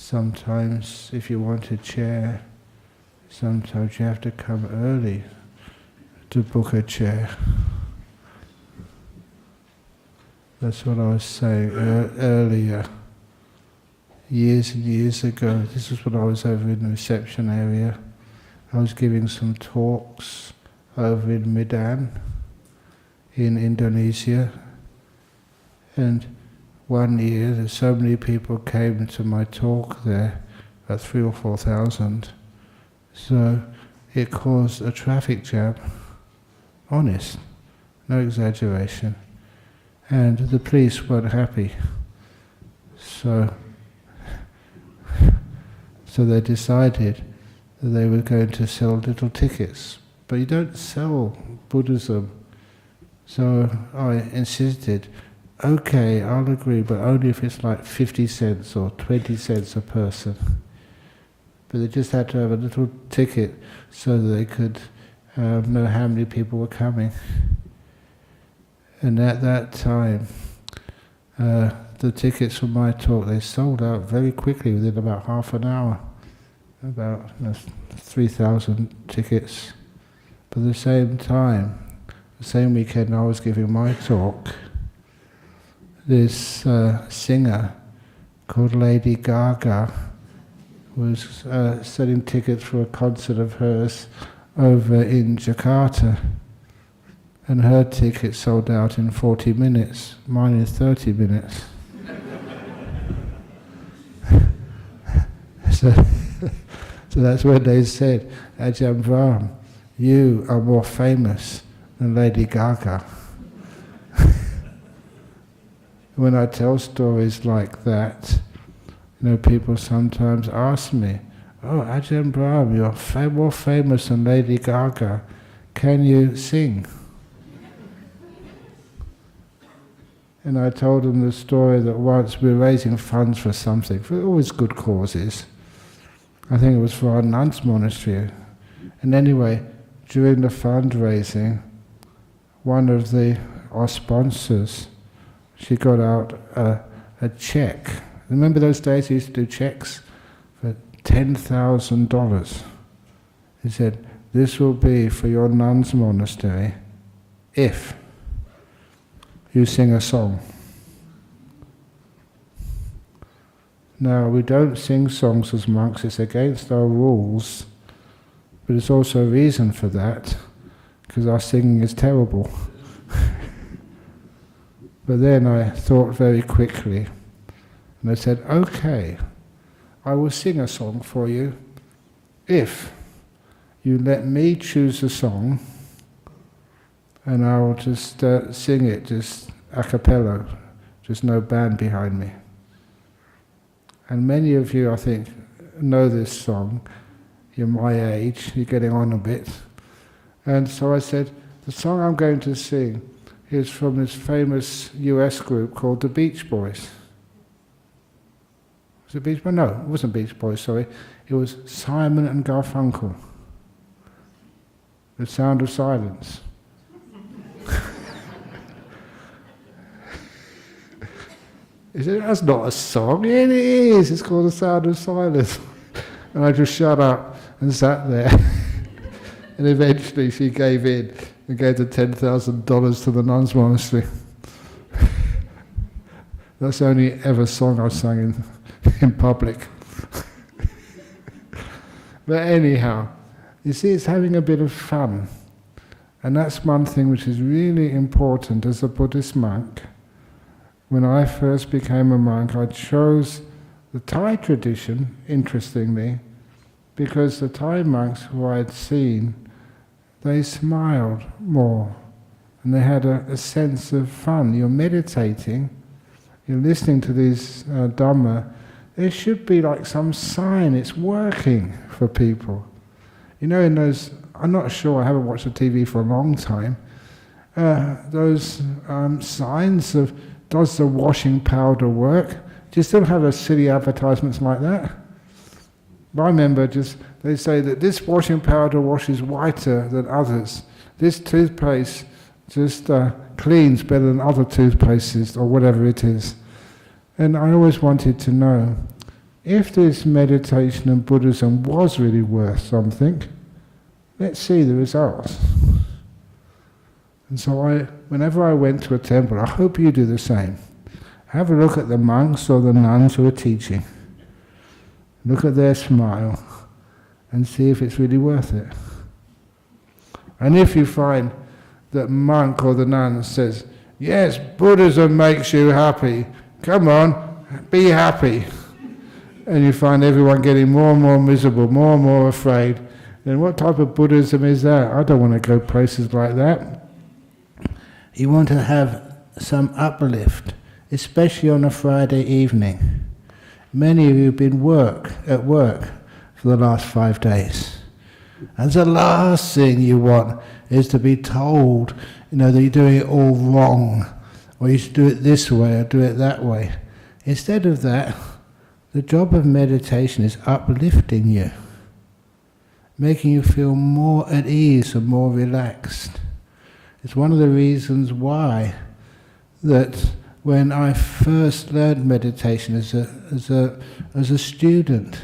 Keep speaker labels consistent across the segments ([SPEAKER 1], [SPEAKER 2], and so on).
[SPEAKER 1] sometimes if you want a chair, sometimes you have to come early to book a chair. That's what I was saying earlier. Years and years ago, this was when I was over in the reception area. I was giving some talks over in Medan, in Indonesia. And one year, so many people came to my talk there, about 3,000 or 4,000. So it caused a traffic jam. Honest, no exaggeration. And the police weren't happy. So they decided that they were going to sell little tickets. But you don't sell Buddhism. So I insisted, okay, I'll agree, but only if it's like 50 cents or 20 cents a person. But they just had to have a little ticket so that they could know how many people were coming. And at that time, the tickets for my talk, they sold out very quickly within about half an hour. About 3,000 tickets. But at the same time, the same weekend I was giving my talk, this singer called Lady Gaga was selling tickets for a concert of hers over in Jakarta. And her ticket sold out in 40 minutes, mine in 30 minutes. So that's when they said, Ajahn Brahm, you are more famous than Lady Gaga. When I tell stories like that, people sometimes ask me, oh, Ajahn Brahm, you're more famous than Lady Gaga. Can you sing? And I told them the story that once we were raising funds for something, for always good causes. I think it was for our nuns' monastery. And anyway, during the fundraising, one of our sponsors, she got out a check. Remember those days we used to do checks for $10,000? He said, this will be for your nuns' monastery if you sing a song. Now, we don't sing songs as monks, it's against our rules, but there's also a reason for that, because our singing is terrible. But then I thought very quickly, and I said, okay, I will sing a song for you if you let me choose a song, and I will just sing it just a cappella, just no band behind me. And many of you, I think, know this song. You're my age, you're getting on a bit. And so I said, the song I'm going to sing is from this famous US group called the Beach Boys. Was it Beach Boys? No, it wasn't Beach Boys, sorry. It was Simon and Garfunkel. The Sound of Silence. He said, that's not a song. Yeah, it is. It's called The Sound of Silence. And I just shut up and sat there. And eventually she gave in and gave the $10,000 to the nuns' monastery. That's the only ever song I sang in public. But anyhow, you see, it's having a bit of fun. And that's one thing which is really important as a Buddhist monk. When I first became a monk, I chose the Thai tradition, interestingly, because the Thai monks who I had seen, they smiled more, and they had a sense of fun. You're meditating, you're listening to these Dhamma, there should be like some sign it's working for people. In those, I'm not sure, I haven't watched the TV for a long time, those signs of, does the washing powder work? Do you still have a silly advertisements like that? I remember they say that this washing powder washes whiter than others. This toothpaste just cleans better than other toothpastes, or whatever it is. And I always wanted to know, if this meditation and Buddhism was really worth something, let's see the results. And so whenever I went to a temple, I hope you do the same. Have a look at the monks or the nuns who are teaching. Look at their smile and see if it's really worth it. And if you find that monk or the nun says, yes, Buddhism makes you happy, come on, be happy, and you find everyone getting more and more miserable, more and more afraid, then what type of Buddhism is that? I don't want to go places like that. You want to have some uplift, especially on a Friday evening. Many of you have been at work for the last 5 days. And the last thing you want is to be told, that you're doing it all wrong, or you should do it this way or do it that way. Instead of that, the job of meditation is uplifting you, making you feel more at ease and more relaxed. It's one of the reasons why that when I first learned meditation as a student,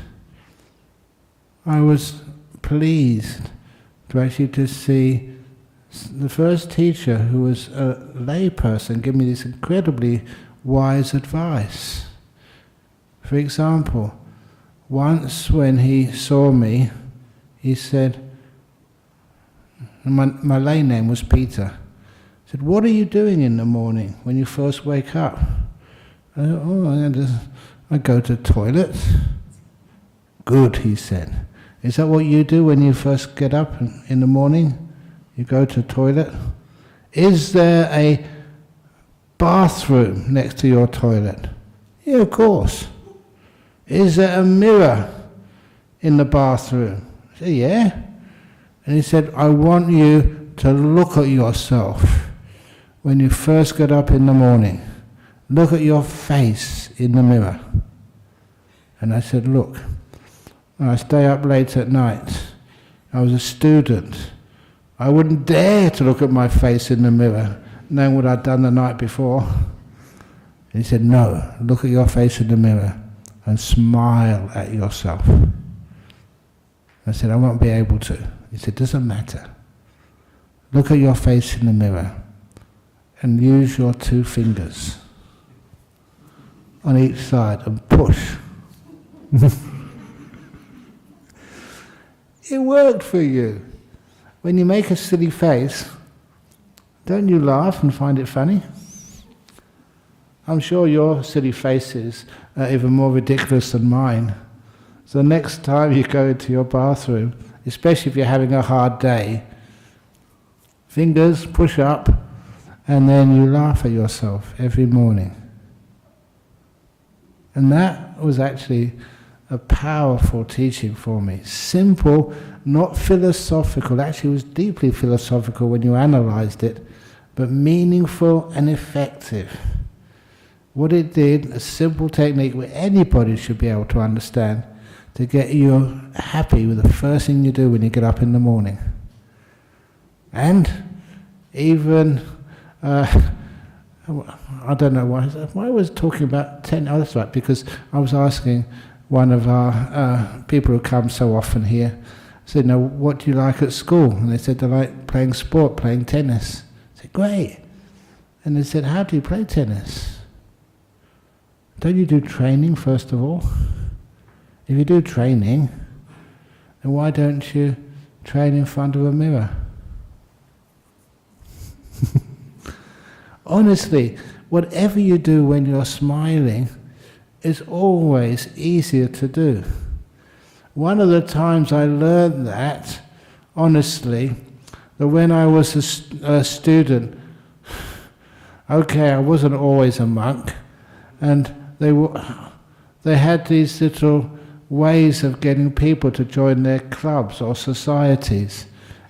[SPEAKER 1] I was pleased to actually to see the first teacher, who was a lay person, give me this incredibly wise advice. For example, once when he saw me, he said, my lay name was Peter. He said, what are you doing in the morning when you first wake up? I said, I go to the toilet. Good, he said. Is that what you do when you first get up in the morning? You go to the toilet? Is there a bathroom next to your toilet? Yeah, of course. Is there a mirror in the bathroom? I said, yeah. And he said, I want you to look at yourself when you first get up in the morning. Look at your face in the mirror. And I said, look, I stay up late at night. I was a student. I wouldn't dare to look at my face in the mirror, knowing what I'd done the night before. And he said, no, look at your face in the mirror and smile at yourself. I said, I won't be able to. He said, doesn't matter. Look at your face in the mirror and use your 2 fingers on each side and push. It worked for you. When you make a silly face, don't you laugh and find it funny? I'm sure your silly faces are even more ridiculous than mine. So next time you go into your bathroom, especially if you're having a hard day, fingers push up, and then you laugh at yourself every morning. And that was actually a powerful teaching for me. Simple, not philosophical. Actually, it was deeply philosophical when you analyzed it, but meaningful and effective. What it did, a simple technique where anybody should be able to understand, to get you happy with the first thing you do when you get up in the morning. And even, I don't know why I was talking about 10, oh that's right, because I was asking one of our people who come so often here, said, now what do you like at school? And they said they like playing sport, playing tennis. I said, great. And they said, how do you play tennis? Don't you do training first of all? If you do training, then why don't you train in front of a mirror? Honestly, whatever you do when you're smiling is always easier to do. One of the times I learned that, honestly, that when I was a student, okay, I wasn't always a monk, and they had these little ways of getting people to join their clubs or societies.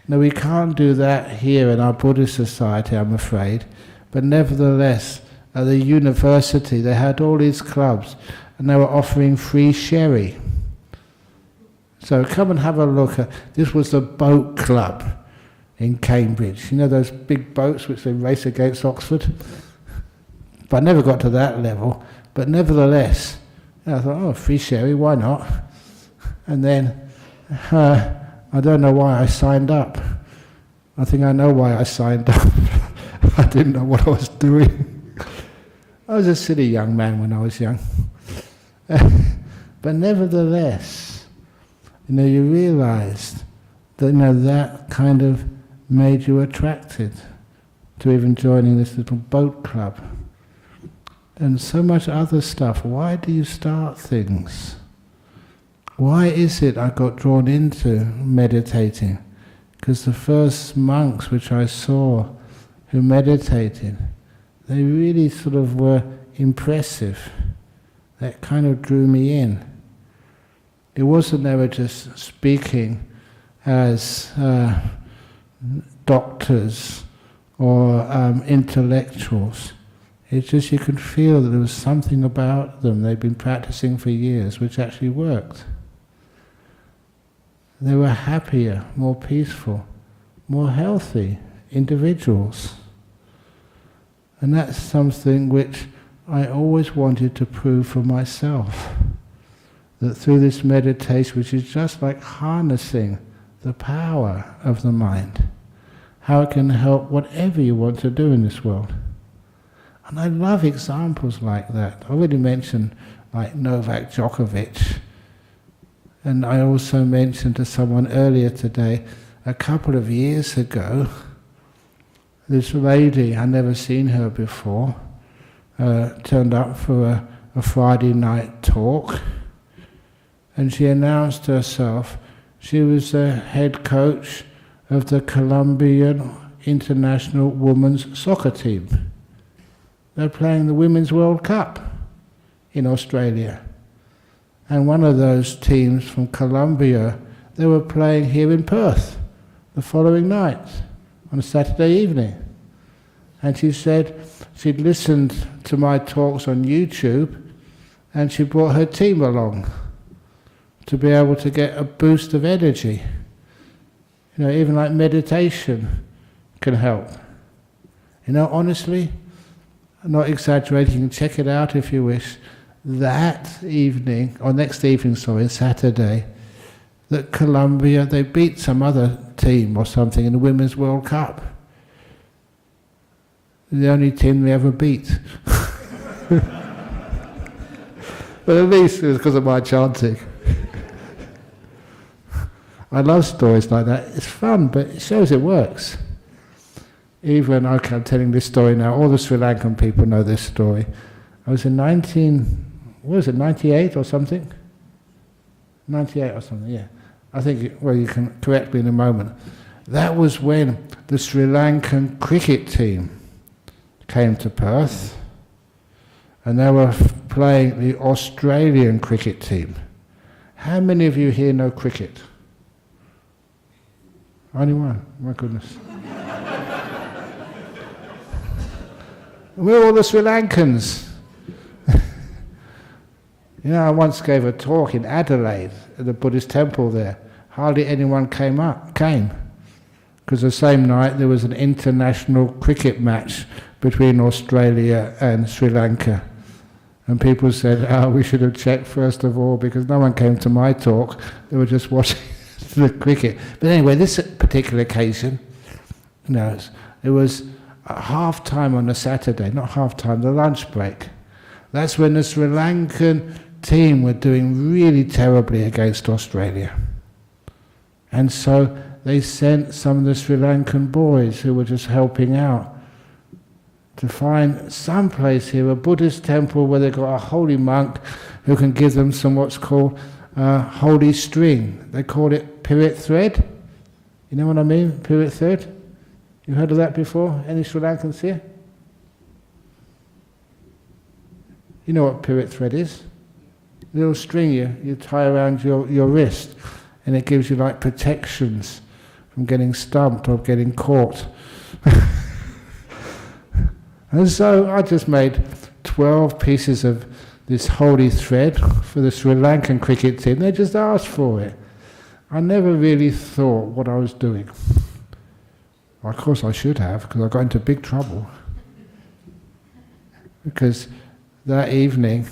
[SPEAKER 1] Now we can't do that here in our Buddhist society, I'm afraid, but nevertheless, at the university they had all these clubs and they were offering free sherry. So come and have a look at, this was the boat club in Cambridge. You know those big boats which they race against Oxford? But I never got to that level, but nevertheless, And I thought, oh, free sherry, why not? And then, I don't know why I signed up. I think I know why I signed up. I didn't know what I was doing. I was a silly young man when I was young. But nevertheless, you realized that that kind of made you attracted to even joining this little boat club. And so much other stuff. Why do you start things? Why is it I got drawn into meditating? Because the first monks which I saw who meditated, they really sort of were impressive. That kind of drew me in. It wasn't they were just speaking as doctors or intellectuals. It's just you could feel that there was something about them they'd been practicing for years which actually worked. They were happier, more peaceful, more healthy individuals. And that's something which I always wanted to prove for myself. That through this meditation, which is just like harnessing the power of the mind, how it can help whatever you want to do in this world. And I love examples like that. I already mentioned like Novak Djokovic. And I also mentioned to someone earlier today, a couple of years ago, this lady, I'd never seen her before, turned up for a Friday night talk, and she announced herself. She was the head coach of the Colombian international women's soccer team. They're playing the Women's World Cup in Australia. And one of those teams from Colombia, they were playing here in Perth the following night, on a Saturday evening. And she said she'd listened to my talks on YouTube, and she brought her team along to be able to get a boost of energy. Even like meditation can help. Honestly, I'm not exaggerating, check it out if you wish. That evening, or next evening, Saturday, that Colombia, they beat some other team or something in the Women's World Cup. The only team they ever beat. But at least it was because of my chanting. I love stories like that. It's fun, but it shows it works. Even, I'm telling this story now, all the Sri Lankan people know this story. I was in 98 or something? 98 or something, yeah. I think, you can correct me in a moment. That was when the Sri Lankan cricket team came to Perth, and they were playing the Australian cricket team. How many of you here know cricket? Only one, my goodness. We're all the Sri Lankans. I once gave a talk in Adelaide at the Buddhist temple there. Hardly anyone came. Because the same night there was an international cricket match between Australia and Sri Lanka. And people said, we should have checked first of all, because no one came to my talk. They were just watching the cricket. But anyway, this particular occasion, it was half-time on a Saturday, not half-time, the lunch break. That's when the Sri Lankan team were doing really terribly against Australia. And so they sent some of the Sri Lankan boys who were just helping out to find some place here, a Buddhist temple where they've got a holy monk who can give them some what's called holy string. They call it pirit thread. You know what I mean, pirit thread? You heard of that before? Any Sri Lankans here? You know what pirit thread is? A little string you tie around your wrist, and it gives you like protections from getting stumped or getting caught. And so I just made 12 pieces of this holy thread for the Sri Lankan cricket team. They just asked for it. I never really thought what I was doing. Well, of course I should have, because I got into big trouble. Because that evening,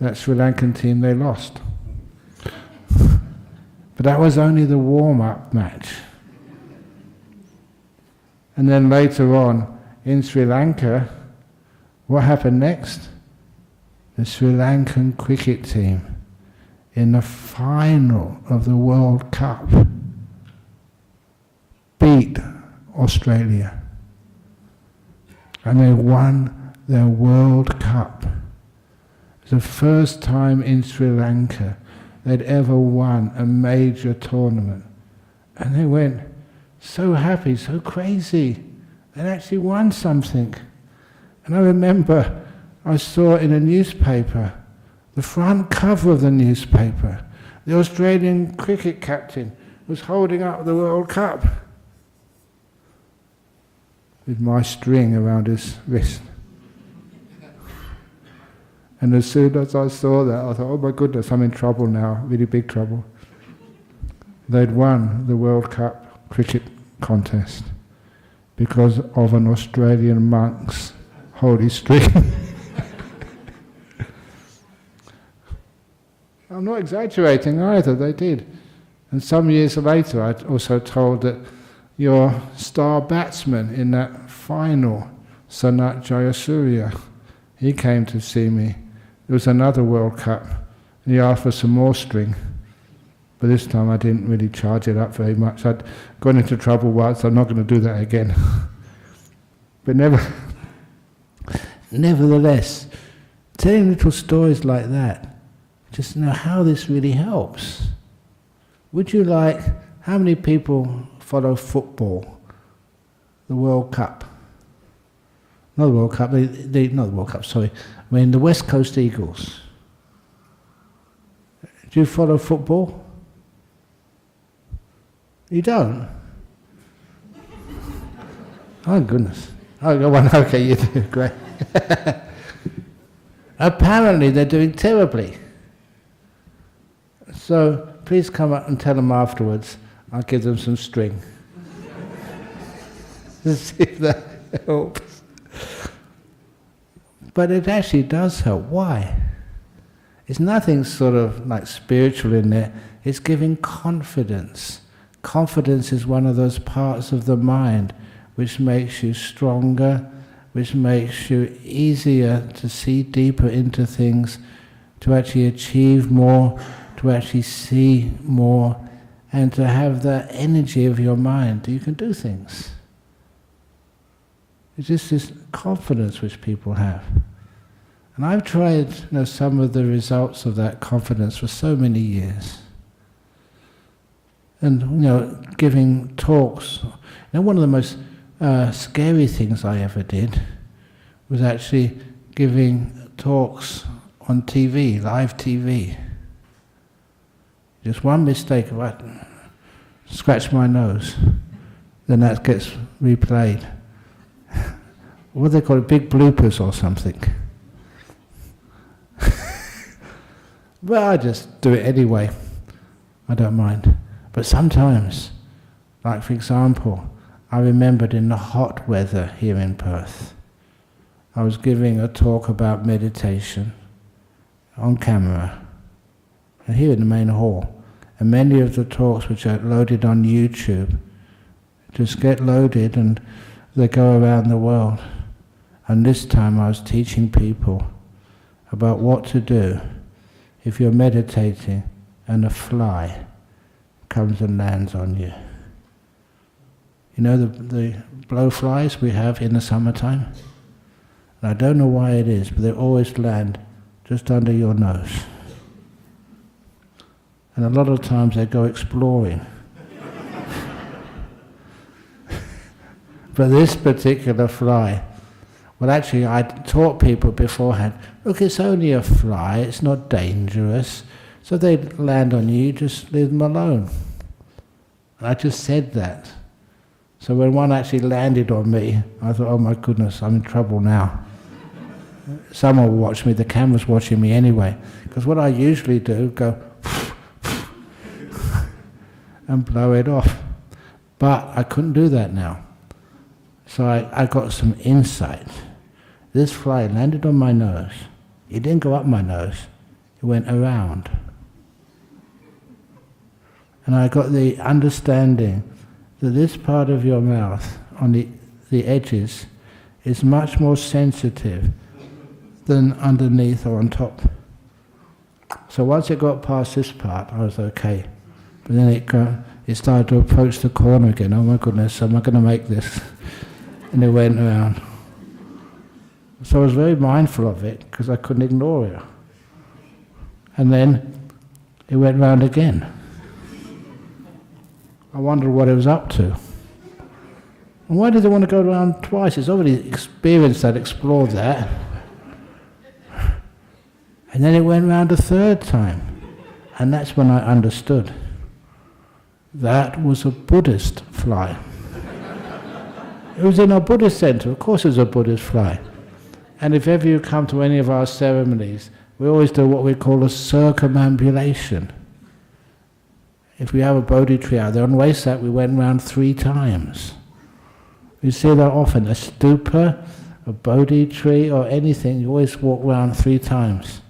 [SPEAKER 1] that Sri Lankan team, they lost. But that was only the warm-up match. And then later on, in Sri Lanka, what happened next? The Sri Lankan cricket team, in the final of the World Cup, beat Australia. And they won their World Cup. It was the first time in Sri Lanka they'd ever won a major tournament. And they went so happy, so crazy. They'd actually won something. And I remember I saw in a newspaper, the front cover of the newspaper, the Australian cricket captain was holding up the World Cup with my string around his wrist. And as soon as I saw that, I thought, oh my goodness, I'm in trouble now, really big trouble. They'd won the World Cup cricket contest because of an Australian monk's holy string. I'm not exaggerating either, they did. And some years later I also told that your star batsman in that final, Sanat Jayasuriya, he came to see me. There was another World Cup, and he asked for some more string. But this time I didn't really charge it up very much. I'd gone into trouble once, I'm not going to do that again. But nevertheless, telling little stories like that, just know how this really helps. Would you like, how many people follow football? The World Cup. Not the World Cup, not the World Cup, sorry. I mean the West Coast Eagles. Do you follow football? You don't? Oh goodness. Okay, you do, great. Apparently they're doing terribly. So please come up and tell them afterwards. I'll give them some string. See if that helps. But it actually does help. Why? It's nothing sort of like spiritual in there. It's giving confidence. Confidence is one of those parts of the mind which makes you stronger, which makes you easier to see deeper into things, to actually achieve more, to actually see more, and to have the energy of your mind. You can do things. It's just this confidence which people have. And I've tried some of the results of that confidence for so many years. And giving talks. One of the most scary things I ever did was actually giving talks on TV, live TV. Just one mistake, if I scratch my nose, then that gets replayed. What do they call it, big bloopers or something. But I just do it anyway. I don't mind. But sometimes, like for example, I remembered in the hot weather here in Perth, I was giving a talk about meditation on camera, and here in the main hall. And many of the talks which are loaded on YouTube just get loaded and they go around the world. And this time I was teaching people about what to do if you're meditating and a fly comes and lands on you. You know the blowflies we have in the summertime? And I don't know why it is, but they always land just under your nose. And a lot of times they go exploring. But this particular fly, well actually I taught people beforehand, look, it's only a fly, it's not dangerous. So if they land on you, just leave them alone. And I just said that. So when one actually landed on me, I thought, oh my goodness, I'm in trouble now. Someone will watch me, the camera's watching me anyway. Because what I usually do, go and blow it off. But I couldn't do that now. So I got some insight. This fly landed on my nose. It didn't go up my nose.
[SPEAKER 2] it went around. And I got the understanding that this part of your mouth, on the edges, is much more sensitive than underneath or on top. So once it got past this part, I was okay. But then it started to approach the corner again. Oh my goodness, am I going to make this? And it went around. So I was very mindful of it, because I couldn't ignore it. And then it went round again. I wondered what it was up to. And why did it want to go around twice? It's already experienced that, explored that. And then it went round a third time. And that's when I understood. That was a Buddhist fly. It was in our Buddhist center. Of course it was a Buddhist fly. And if ever you come to any of our ceremonies, we always do what we call a circumambulation. If we have a Bodhi tree out there, on Wesak we went round 3 times. You see that often, a stupa, a Bodhi tree or anything, you always walk round 3 times.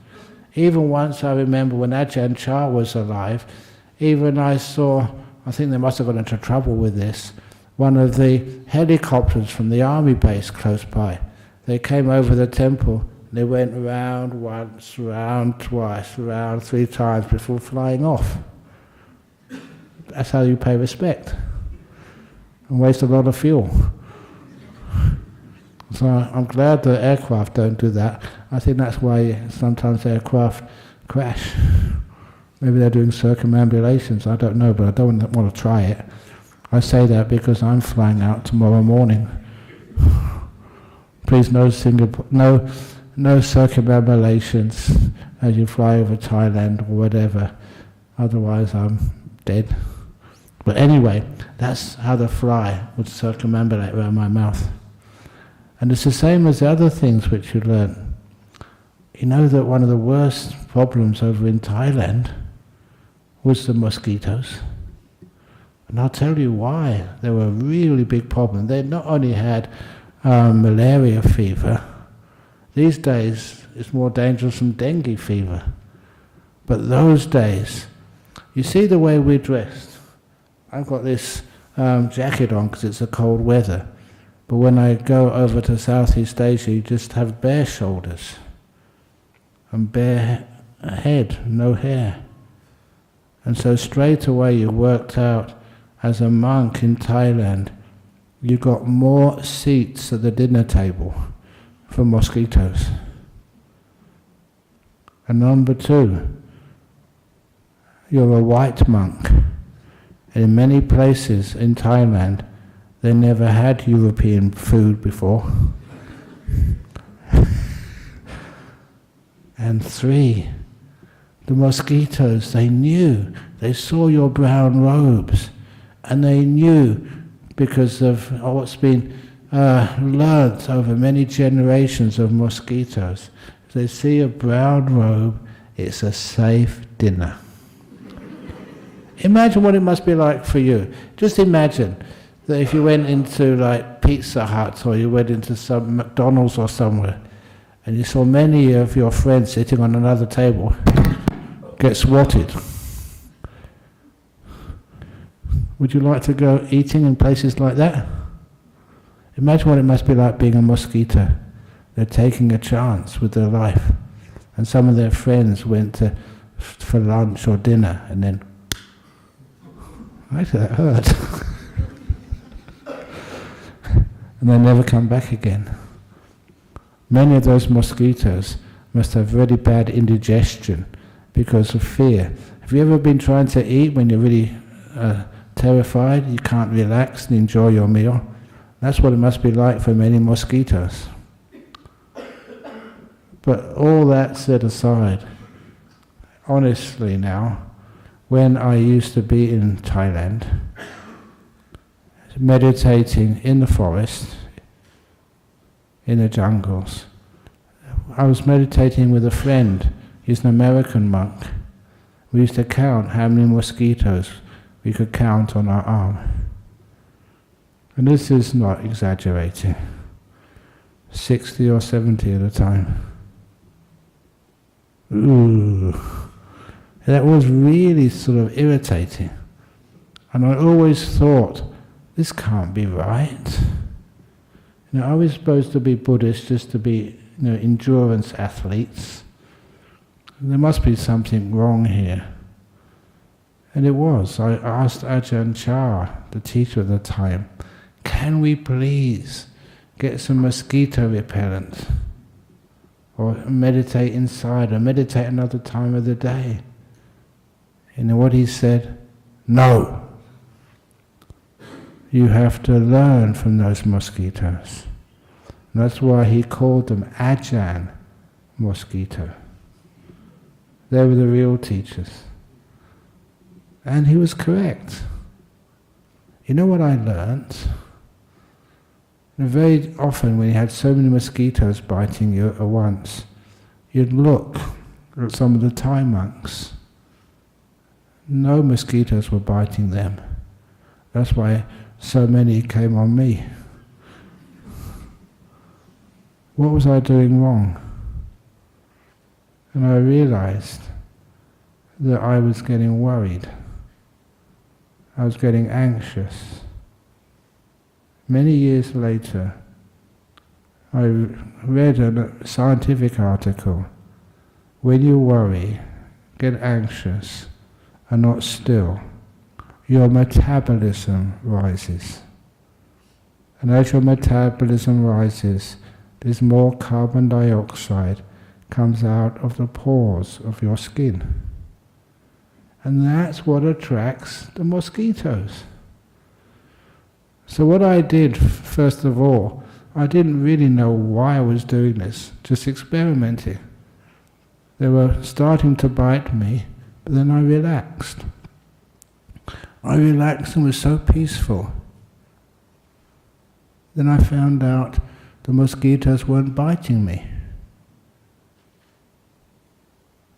[SPEAKER 2] Even once I remember when Ajahn Chah was alive, even I saw, I think they must have got into trouble with this, one of the helicopters from the army base close by. They came over the temple, they went round once, round twice, round 3 times before flying off. That's how you pay respect. And waste a lot of fuel. So I'm glad that aircraft don't do that. I think that's why sometimes aircraft crash. Maybe they're doing circumambulations, I don't know, but I don't want to try it. I say that because I'm flying out tomorrow morning. Please no circumambulations as you fly over Thailand or whatever. Otherwise I'm dead. But anyway, that's how the fly would circumambulate around my mouth. And it's the same as the other things which you learn. You know that one of the worst problems over in Thailand was the mosquitoes. And I'll tell you why. They were a really big problem. They not only had malaria fever, these days it's more dangerous than dengue fever. But those days, you see the way we're dressed. I've got this jacket on because it's a cold weather. But when I go over to Southeast Asia, you just have bare shoulders and bare head, no hair. And so straight away you worked out, as a monk in Thailand, you got more seats at the dinner table for mosquitoes. And number 2, you're a white monk. And in many places in Thailand, they never had European food before. And 3, the mosquitoes, they knew. They saw your brown robes. And they knew, because of what's been learnt over many generations of mosquitoes, if they see a brown robe, it's a safe dinner. Imagine what it must be like for you. Just imagine that if you went into like Pizza Hut or you went into some McDonald's or somewhere and you saw many of your friends sitting on another table get swatted. Would you like to go eating in places like that? Imagine what it must be like being a mosquito. They're taking a chance with their life. And some of their friends went for lunch or dinner and then actually that hurt. And they never come back again. Many of those mosquitoes must have very bad indigestion because of fear. Have you ever been trying to eat when you're really terrified, you can't relax and enjoy your meal? That's what it must be like for many mosquitoes. But all that set aside, honestly now, when I used to be in Thailand, meditating in the forest, in the jungles, I was meditating with a friend. He's an American monk. We used to count how many mosquitoes we could count on our arm. And this is not exaggerating. 60 or 70 at a time. ooh. That was really sort of irritating. And I always thought, this can't be right. Are we supposed to be Buddhists just to be endurance athletes? There must be something wrong here. And it was. I asked Ajahn Chah, the teacher at the time, can we please get some mosquito repellent? Or meditate inside, or meditate another time of the day? And what he said, no. You have to learn from those mosquitoes. And that's why he called them Ajahn Mosquito. They were the real teachers. And he was correct. You know what I learnt? Very often when you had so many mosquitoes biting you at once, you'd look at some of the Thai monks. No mosquitoes were biting them. That's why so many came on me. What was I doing wrong? And I realized that I was getting worried. I was getting anxious. Many years later, I read a scientific article. When you worry, get anxious, are not still, your metabolism rises. And as your metabolism rises, there's more carbon dioxide comes out of the pores of your skin. And that's what attracts the mosquitoes. So what I did, first of all, I didn't really know why I was doing this, just experimenting. They were starting to bite me, but then I relaxed. I relaxed and was so peaceful. Then I found out the mosquitoes weren't biting me.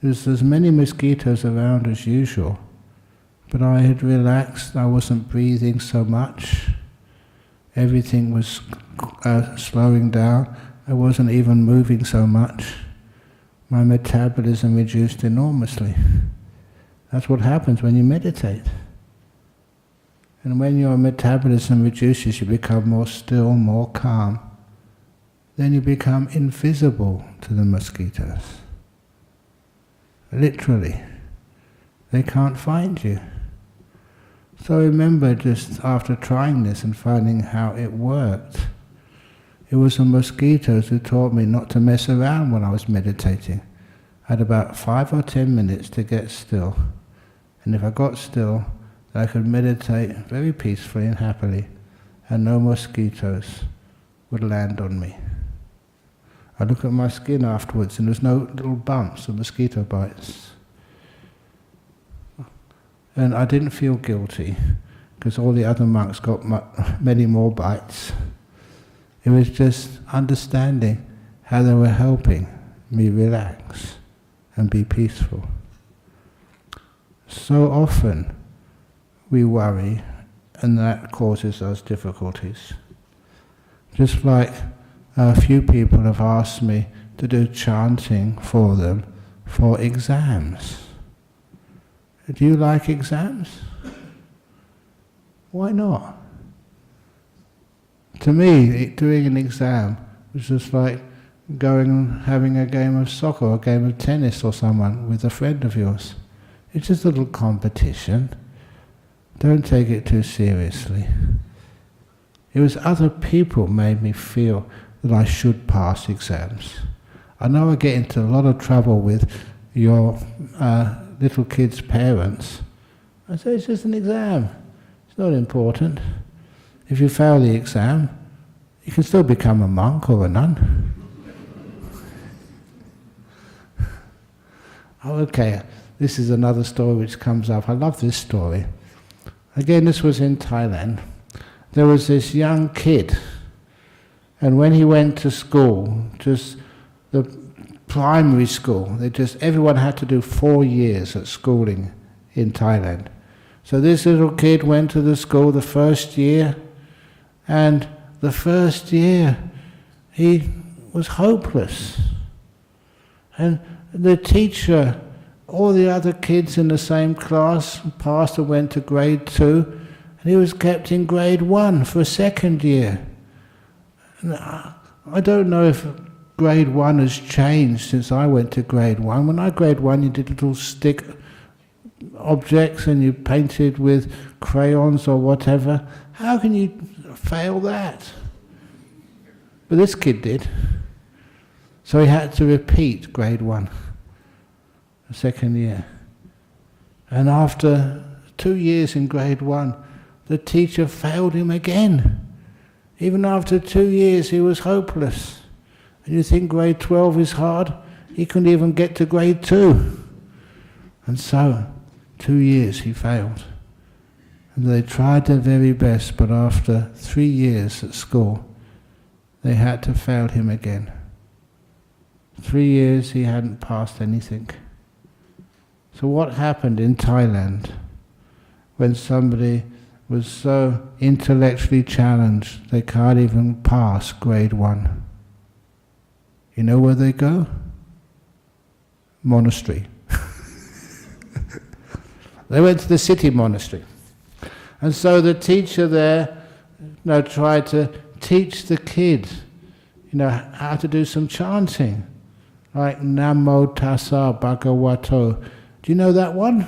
[SPEAKER 2] There's as many mosquitoes around as usual, but I had relaxed, I wasn't breathing so much. Everything was slowing down. I wasn't even moving so much. My metabolism reduced enormously. That's what happens when you meditate. And when your metabolism reduces, you become more still, more calm. Then you become invisible to the mosquitoes. Literally. They can't find you. So I remember just after trying this and finding how it worked, it was the mosquitoes who taught me not to mess around when I was meditating. I had about 5 or 10 minutes to get still. And if I got still, I could meditate very peacefully and happily, and no mosquitoes would land on me. I look at my skin afterwards and there's no little bumps of mosquito bites. And I didn't feel guilty, because all the other monks got many more bites. It was just understanding how they were helping me relax and be peaceful. So often we worry, and that causes us difficulties. Just like a few people have asked me to do chanting for them for exams. Do you like exams? Why not? To me, doing an exam was just like going and having a game of soccer or a game of tennis or someone with a friend of yours. It's just a little competition. Don't take it too seriously. It was other people made me feel that I should pass exams. I know I get into a lot of trouble with your little kids' parents. I say it's just an exam. It's not important. If you fail the exam, you can still become a monk or a nun. Oh, okay, this is another story which comes up. I love this story. Again, this was in Thailand. There was this young kid, and when he went to school, just the primary school, everyone had to do 4 years at schooling in Thailand. So this little kid went to the school the first year, and the first year he was hopeless. And the teacher, all the other kids in the same class passed and went to grade 2, and he was kept in grade 1 for a second year. And I don't know if grade 1 has changed since I went to grade 1. When I grade 1, you did little stick objects and you painted with crayons or whatever. How can you fail that? But this kid did. So he had to repeat grade 1, the second year. And after 2 years in grade 1, the teacher failed him again. Even after 2 years, he was hopeless. And you think grade 12 is hard? He couldn't even get to grade 2. And so, 2 years he failed. And they tried their very best, but after 3 years at school, they had to fail him again. 3 years he hadn't passed anything. So what happened in Thailand when somebody was so intellectually challenged they can't even pass grade 1? You know where they go? Monastery. They went to the city monastery. And so the teacher there tried to teach the kids how to do some chanting. Like Namo, Tassa, Bhagavato. Do you know that one?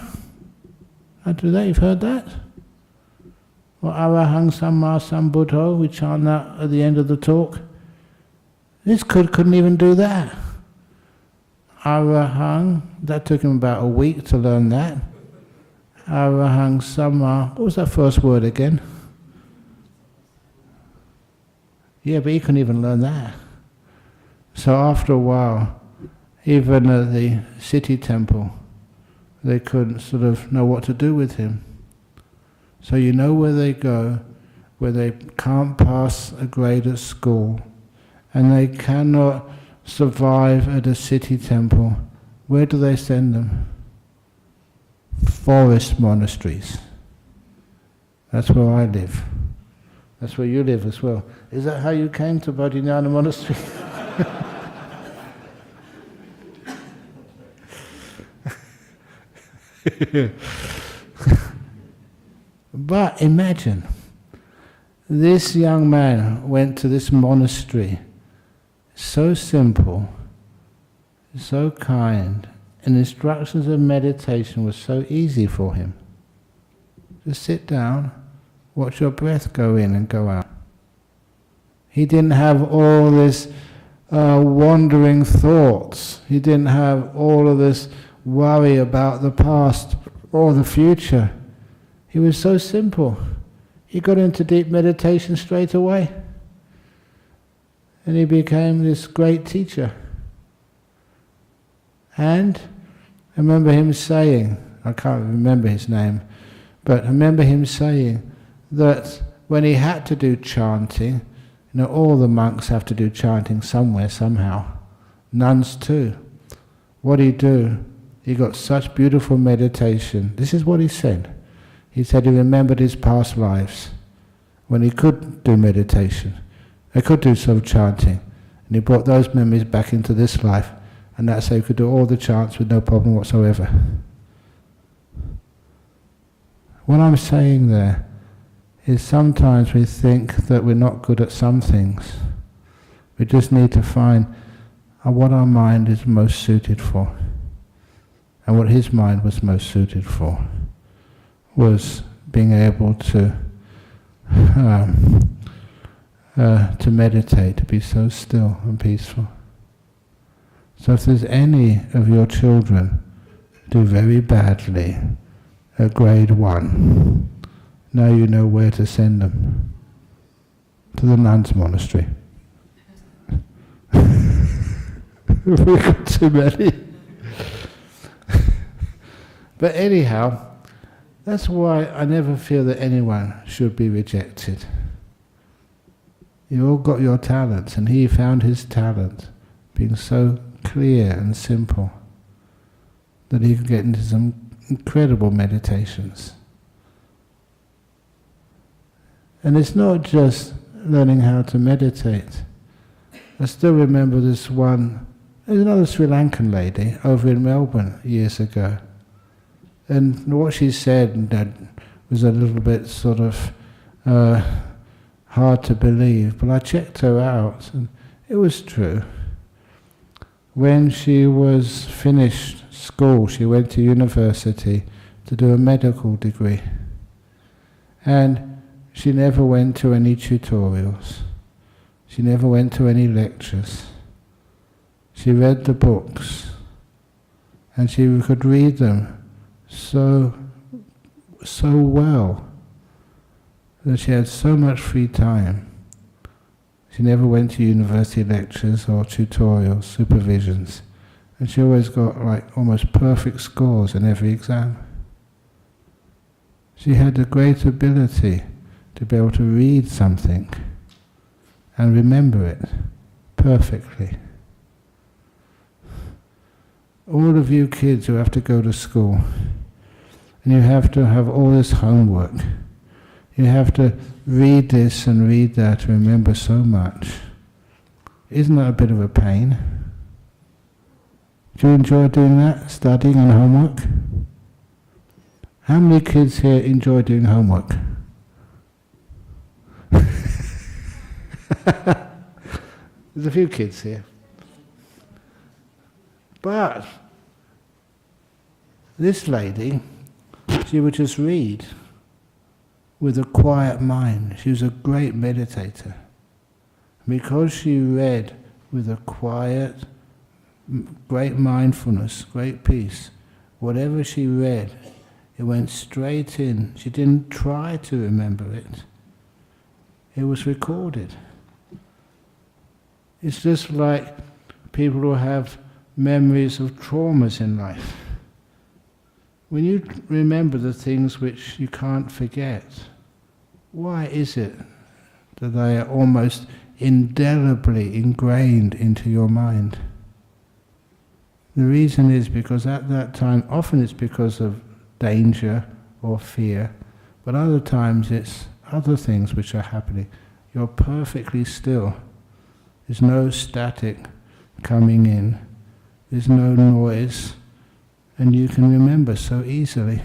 [SPEAKER 2] How do that? You've heard that? Or Arahang, Samma, Sambuddhassa, we chant that at the end of the talk. This couldn't even do that. Arahang, that took him about a week to learn that. Arahang, Samma, what was that first word again? Yeah, but he couldn't even learn that. So after a while, even at the city temple, they couldn't sort of know what to do with him. So you know where they go, where they can't pass a grade at school, and they cannot survive at a city temple. Where do they send them? Forest monasteries. That's where I live. That's where you live as well. Is that how you came to Bodhinyana Monastery? But imagine, this young man went to this monastery, so simple, so kind, and instructions of meditation were so easy for him. Just sit down, watch your breath go in and go out. He didn't have all this wandering thoughts. He didn't have all of this worry about the past or the future. He was so simple. He got into deep meditation straight away. And he became this great teacher. And I remember him saying, I can't remember his name, but I remember him saying that when he had to do chanting, all the monks have to do chanting somewhere, somehow. Nuns too. What did he do? He got such beautiful meditation. This is what he said. He said he remembered his past lives when he could do meditation. He could do some chanting. And he brought those memories back into this life. And that's how he could do all the chants with no problem whatsoever. What I'm saying there is sometimes we think that we're not good at some things. We just need to find what our mind is most suited for. And what his mind was most suited for was being able to meditate, to be so still and peaceful. So if there's any of your children do very badly at grade 1, now you know where to send them. To the nuns' monastery. We've got too many. But anyhow, that's why I never feel that anyone should be rejected. You all got your talents, and he found his talent being so clear and simple that he could get into some incredible meditations. And it's not just learning how to meditate. I still remember this one
[SPEAKER 1] There's another Sri Lankan lady over in Melbourne years ago. And what she said was a little bit sort of hard to believe, but I checked her out, and it was true. When she was finished school, she went to university to do a medical degree. And she never went to any tutorials. She never went to any lectures. She read the books, and she could read them so well that she had so much free time. She never went to university lectures or tutorials, supervisions, and she always got like almost perfect scores in every exam. She had a great ability to be able to read something and remember it perfectly. All of you kids who have to go to school, and you have to have all this homework, you have to read this and read that to remember so much. Isn't that a bit of a pain? Do you enjoy doing that, studying and homework? How many kids here enjoy doing homework? There's a few kids here. But this lady, she would just read with a quiet mind. She was a great meditator. Because she read with a quiet, great mindfulness, great peace, whatever she read, it went straight in. She didn't try to remember it. It was recorded. It's just like people who have memories of traumas in life. When you remember the things which you can't forget, why is it that they are almost indelibly ingrained into your mind? The reason is because at that time, often it's because of danger or fear, but other times it's other things which are happening. You're perfectly still. There's no static coming in. There's no noise. And you can remember so easily.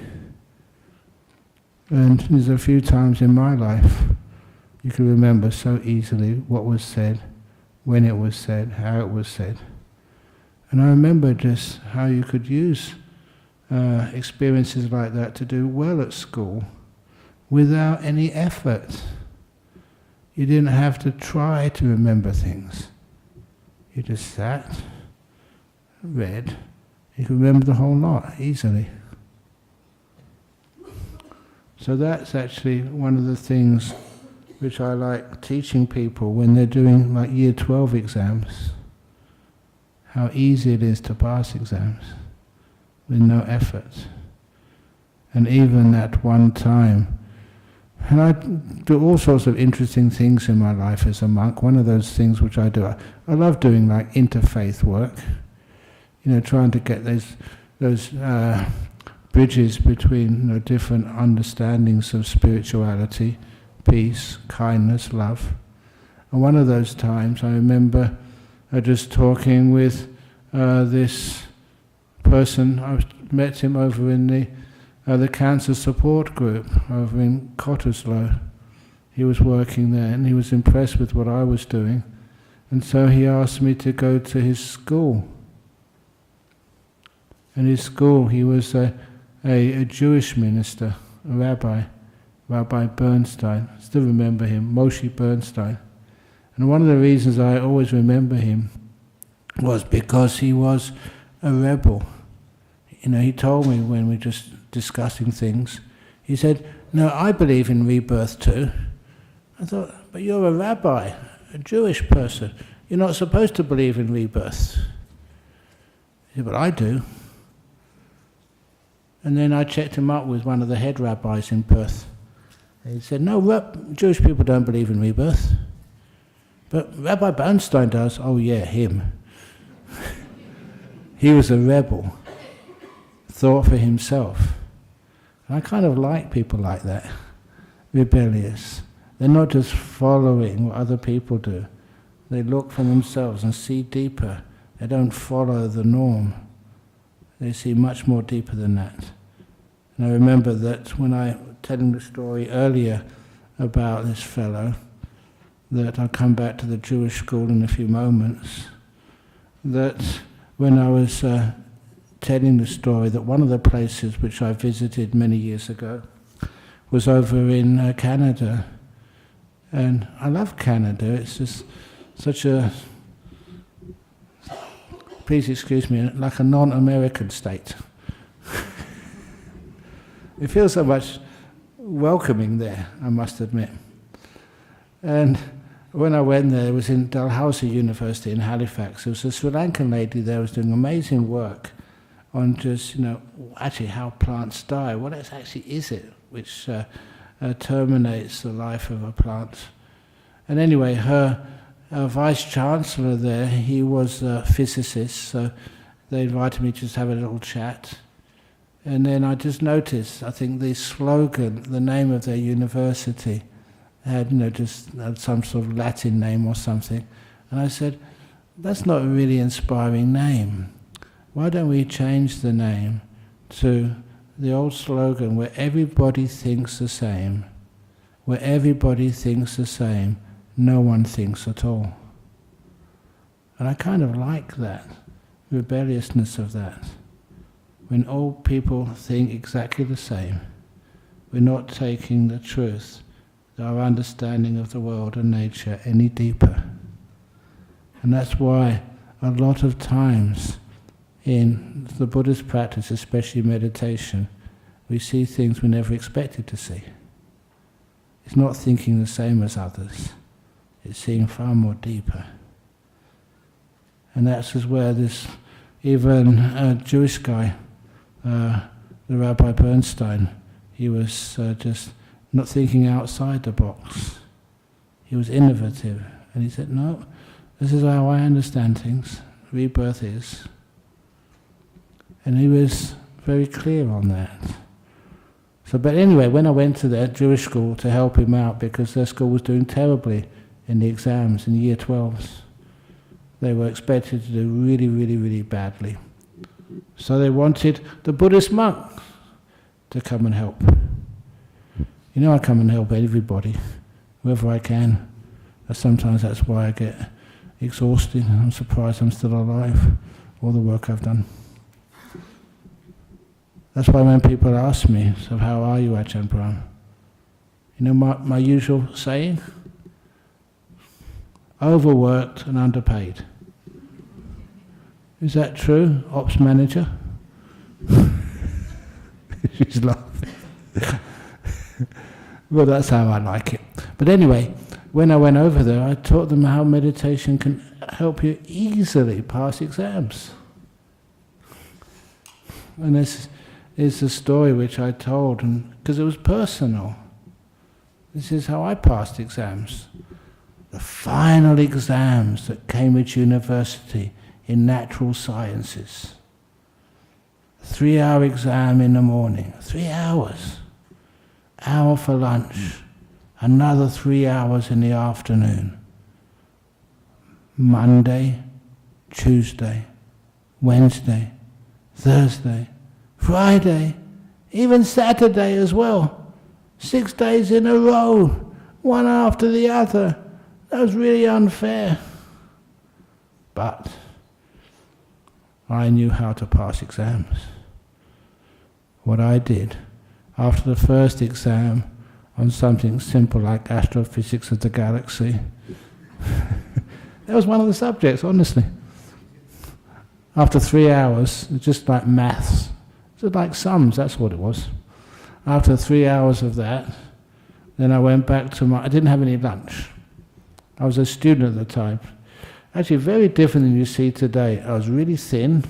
[SPEAKER 1] And there's a few times in my life you can remember so easily what was said, when it was said, how it was said. And I remember just how you could use experiences like that to do well at school without any effort. You didn't have to try to remember things. You just sat, read, you can remember the whole lot easily. So that's actually one of the things which I like teaching people when they're doing like year 12 exams, how easy it is to pass exams with no effort. And even at one time, and I do all sorts of interesting things in my life as a monk. One of those things which I do, I love doing like interfaith work, trying to get those bridges between different understandings of spirituality, peace, kindness, love. And one of those times I remember just talking with this person. I met him over in the cancer support group over in Cottesloe. He was working there and he was impressed with what I was doing. And so he asked me to go to his school. In his school he was a Jewish minister, a Rabbi Bernstein. I still remember him, Moshe Bernstein. And one of the reasons I always remember him was because he was a rebel. He told me when we were just discussing things, he said, "No, I believe in rebirth too." I thought, "But you're a rabbi, a Jewish person. You're not supposed to believe in rebirth." He said, "But I do." And then I checked him up with one of the head rabbis in Perth. And he said, "No, Jewish people don't believe in rebirth. But Rabbi Bernstein does." "Oh yeah, him." He was a rebel, thought for himself. And I kind of like people like that, rebellious. They're not just following what other people do. They look for themselves and see deeper.
[SPEAKER 2] They don't follow the norm. They see much more deeper than that. And I remember that when I was telling the story earlier about this fellow, that I'll come back to the Jewish school in a few moments, that when I was telling the story, that one of the places which I visited many years ago was over in Canada. And I love Canada. It's just such a, please excuse me, like a non-American state. It feels so much welcoming there, I must admit. And when I went there, it was in Dalhousie University in Halifax. There was a Sri Lankan lady there who was doing amazing work on just, actually how plants die. What actually is it which terminates the life of a plant? And anyway, her vice-chancellor there, he was a physicist, so they invited me to just have a little chat. And then I just noticed, I think the slogan, the name of their university, had just had some sort of Latin name or something. And I said, that's not a really inspiring name. Why don't we change the name to the old slogan, where everybody thinks the same, where everybody thinks the same, no one thinks at all. And I kind of like that, rebelliousness of that. When all people think exactly the same, we're not taking the truth, our understanding of the world and nature, any deeper. And that's why a lot of times in the Buddhist practice, especially meditation, we see things we never expected to see. It's not thinking the same as others, it's seeing far more deeper. And that's where this, even a Jewish guy, the Rabbi Bernstein, he was just not thinking outside the box. He was innovative. And he said, no, this is how I understand things. Rebirth is. And he was very clear on that. So, but anyway, when I went to their Jewish school to help him out, because their school was doing terribly in the exams, in the year 12s, they were expected to do really, really, really badly. So they wanted the Buddhist monk to come and help. I come and help everybody, wherever I can. And sometimes that's why I get exhausted. I'm surprised I'm still alive, all the work I've done. That's why when people ask me, so how are you, Ajahn Brahm? My usual saying? Overworked and underpaid. Is that true, ops manager? She's laughing. Well, that's how I like it. But anyway, when I went over there, I taught them how meditation can help you easily pass exams. And this is the story which I told, because it was personal. This is how I passed exams. The final exams at Cambridge University in natural sciences. 3-hour exam in the morning, 3 hours. Hour for lunch, another 3 hours in the afternoon. Monday, Tuesday, Wednesday, Thursday, Friday, even Saturday as well. 6 days in a row, one after the other. That was really unfair. But I knew how to pass exams. What I did, after the first exam on something simple like astrophysics of the galaxy, that was one of the subjects, honestly. After 3 hours, it's just like maths. It's like sums, that's what it was. After 3 hours of that, then I went back to I didn't have any lunch. I was a student at the time. Actually, very different than you see today. I was really thin,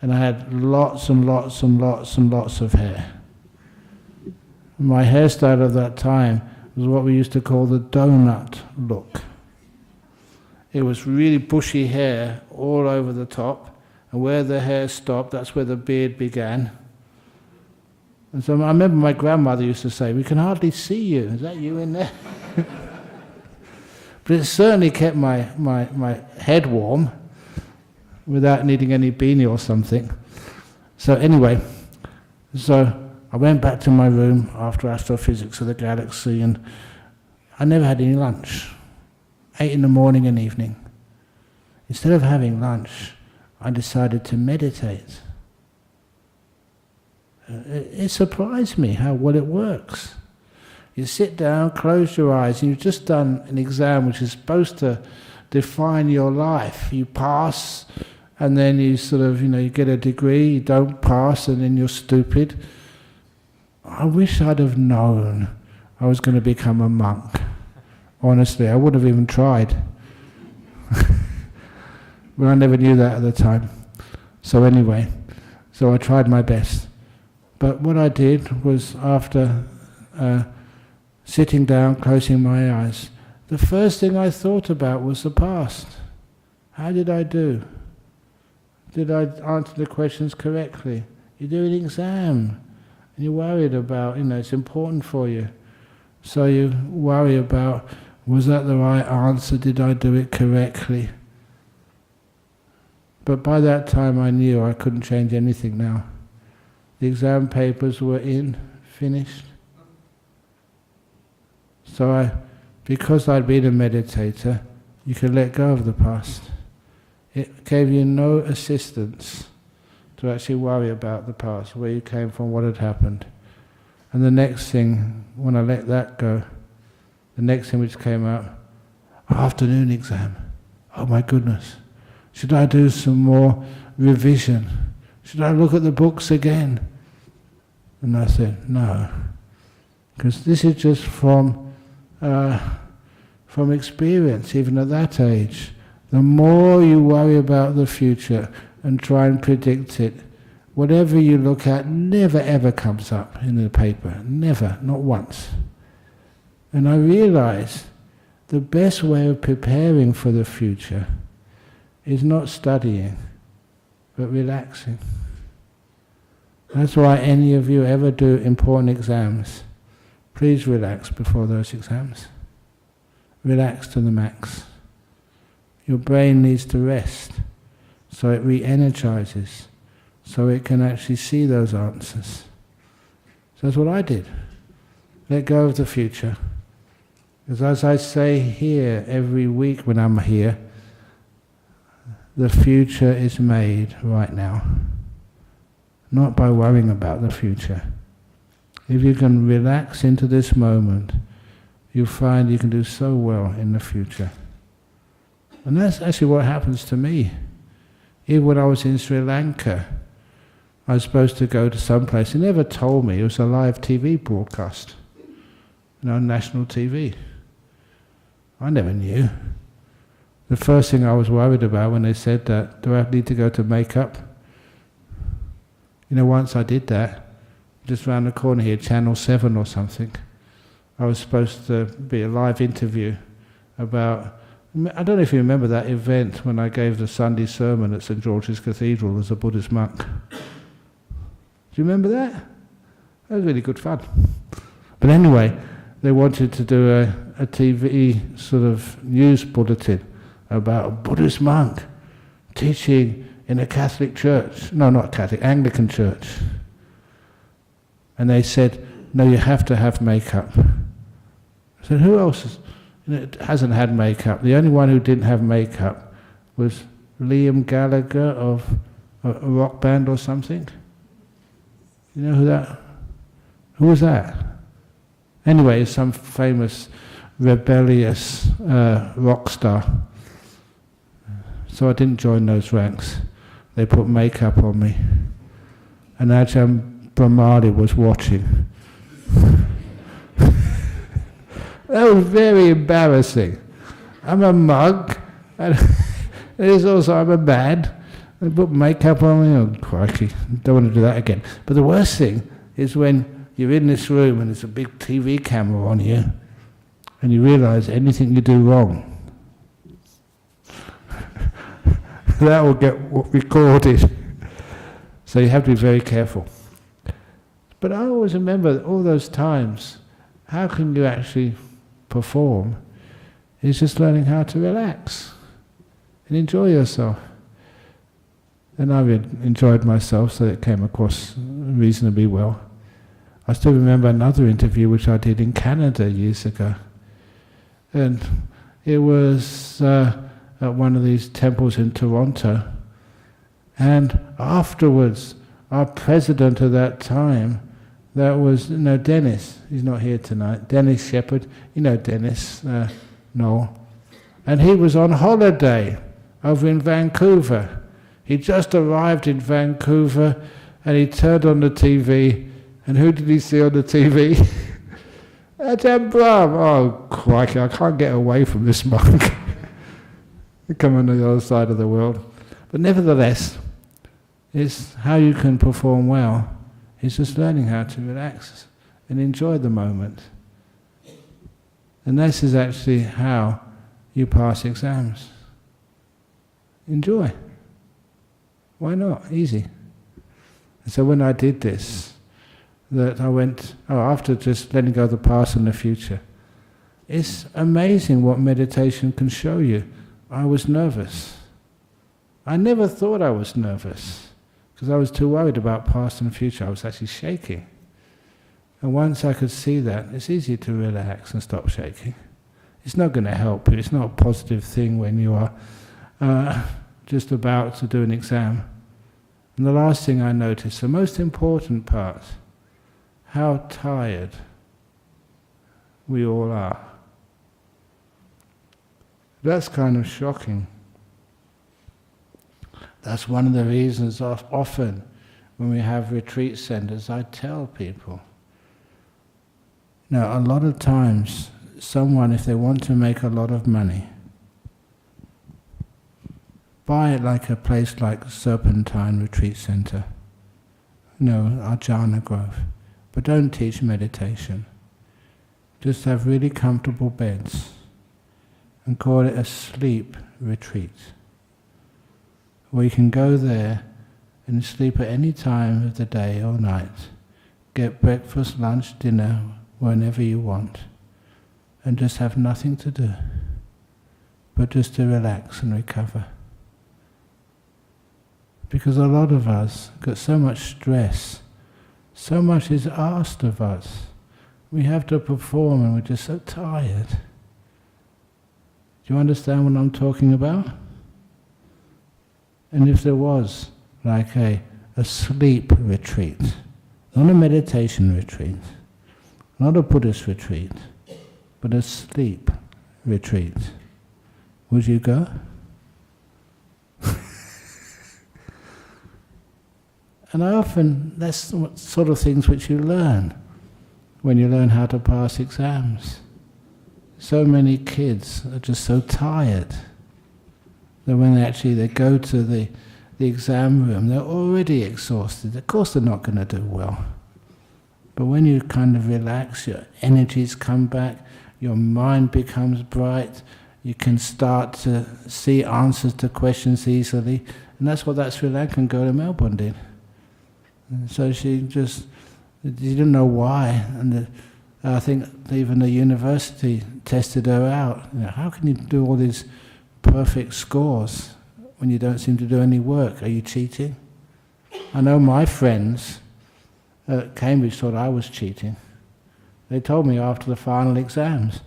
[SPEAKER 2] and I had lots and lots and lots and lots of hair. My hairstyle of that time was what we used to call the donut look. It was really bushy hair all over the top, and where the hair stopped, that's where the beard began. And so I remember my grandmother used to say, "We can hardly see you. Is that you in there?" But it certainly kept my head warm. without needing any beanie or something. So anyway, so I went back to my room after astrophysics of the galaxy, and I never had any lunch. 8 in the morning and evening. Instead of having lunch, I decided to meditate. It surprised me how well it works. You sit down, close your eyes, and you've just done an exam which is supposed to define your life. You pass, and then you sort of, you get a degree, you don't pass, and then you're stupid. I wish I'd have known I was going to become a monk. Honestly, I would have even tried. But I never knew that at the time. So anyway, so I tried my best. But what I did was, after sitting down, closing my eyes, the first thing I thought about was the past. How did I do? Did I answer the questions correctly? You do an exam, and you're worried about, it's important for you. So you worry about, was that the right answer? Did I do it correctly? But by that time I knew I couldn't change anything now. The exam papers were finished. So because I'd been a meditator, you could let go of the past. It gave you no assistance to actually worry about the past, where you came from, what had happened. And the next thing, when I let that go, the next thing which came out, afternoon exam. Oh my goodness. Should I do some more revision? Should I look at the books again? And I said, no. Because this is just from experience, even at that age. The more you worry about the future and try and predict it, whatever you look at never ever comes up in the paper. Never, not once. And I realized the best way of preparing for the future is not studying, but relaxing. That's why any of you ever do important exams, please relax before those exams. Relax to the max. Your brain needs to rest, so it re-energizes, so it can actually see those answers. So that's what I did. Let go of the future. Because as I say here every week when I'm here, the future is made right now. Not by worrying about the future. If you can relax into this moment, you'll find you can do so well in the future. And that's actually what happens to me. Even when I was in Sri Lanka, I was supposed to go to some place. He never told me. It was a live TV broadcast, national TV. I never knew. The first thing I was worried about when they said that, do I need to go to makeup? Once I did that, just round the corner here, Channel 7 or something, I was supposed to be a live interview about, I don't know if you remember that event when I gave the Sunday sermon at St. George's Cathedral as a Buddhist monk. Do you remember that? That was really good fun. But anyway, they wanted to do a TV sort of news bulletin about a Buddhist monk teaching in a Catholic church. No, not Catholic, Anglican church. And they said, no, you have to have makeup. I said, who else hasn't had makeup? The only one who didn't have makeup was Liam Gallagher of a rock band or something. You know who was that? Anyway, some famous rebellious rock star. So I didn't join those ranks. They put makeup on me. And Ajahn Brahm was watching. That was very embarrassing. I'm a monk, and it's also I'm a man. They put makeup on me, oh crikey, don't want to do that again. But the worst thing is when you're in this room and there's a big TV camera on you, and you realise anything you do wrong, that will get recorded. So you have to be very careful. But I always remember all those times, how can you actually perform? It's just learning how to relax and enjoy yourself. And I enjoyed myself, so it came across reasonably well. I still remember another interview which I did in Canada years ago. And it was at one of these temples in Toronto. And afterwards, our president at that time, that was, Dennis, he's not here tonight, Dennis Shepherd, Dennis, Noel. And he was on holiday over in Vancouver. He just arrived in Vancouver and he turned on the TV, and who did he see on the TV? Ajahn Brahm. Oh, crikey, I can't get away from this monk. Come on the other side of the world. But nevertheless, it's how you can perform well. It's just learning how to relax and enjoy the moment. And this is actually how you pass exams. Enjoy. Why not? Easy. And so when I did this, that I went, after just letting go of the past and the future, it's amazing what meditation can show you. I was nervous. I never thought I was nervous, because I was too worried about past and future. I was actually shaking. And once I could see that, it's easy to relax and stop shaking. It's not going to help you. It's not a positive thing when you are just about to do an exam. And the last thing I noticed, the most important part, how tired we all are. That's kind of shocking. That's one of the reasons often when we have retreat centers, I tell people, a lot of times someone, if they want to make a lot of money, buy it like a place like Serpentine Retreat Center, Ajahn Grove, but don't teach meditation. Just have really comfortable beds and call it a sleep retreat, where you can go there and sleep at any time of the day or night, get breakfast, lunch, dinner, whenever you want, and just have nothing to do, but just to relax and recover. Because a lot of us got so much stress, so much is asked of us. We have to perform and we're just so tired. Do you understand what I'm talking about? And if there was like a sleep retreat, not a meditation retreat, not a Buddhist retreat, but a sleep retreat, would you go? And that's what sort of things which you learn when you learn how to pass exams. So many kids are just so tired that when they go to the exam room, they're already exhausted. Of course they're not going to do well. But when you kind of relax, your energies come back, your mind becomes bright, you can start to see answers to questions easily. And that's what that Sri Lankan girl in Melbourne did. And so she didn't know why. And I think even the university tested her out. How can you do all these perfect scores when you don't seem to do any work? Are you cheating? I know my friends at Cambridge thought I was cheating. They told me after the final exams,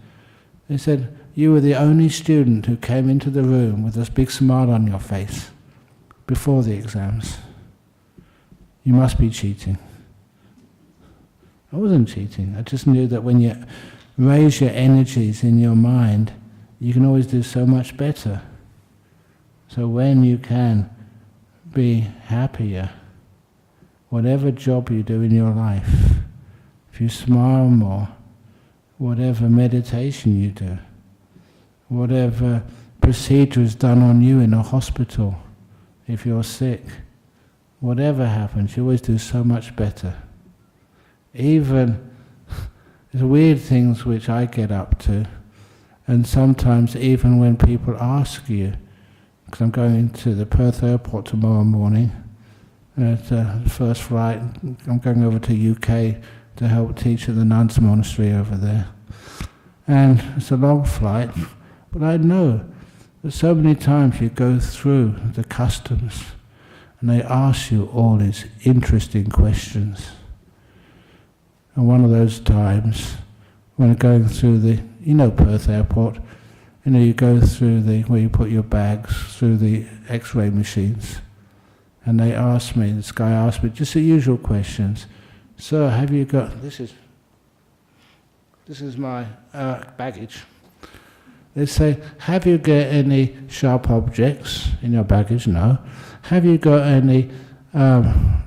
[SPEAKER 2] they said, you were the only student who came into the room with this big smile on your face before the exams. You must be cheating. I wasn't cheating. I just knew that when you raise your energies in your mind, you can always do so much better. So when you can be happier, whatever job you do in your life, if you smile more, whatever meditation you do, whatever procedure is done on you in a hospital, if you're sick, whatever happens, you always do so much better. Even the weird things which I get up to, and sometimes even when people ask you, because I'm going to the Perth airport tomorrow morning, at the first flight, I'm going over to UK to help teach at the nuns' monastery over there. And it's a long flight, but I know that so many times you go through the customs, and they ask you all these interesting questions. And one of those times, when going through the, Perth airport, you go through where you put your bags, through the X-ray machines, and this guy asked me just the usual questions. Sir, have you got, this is my baggage. They say, have you got any sharp objects in your baggage? No. Have you got any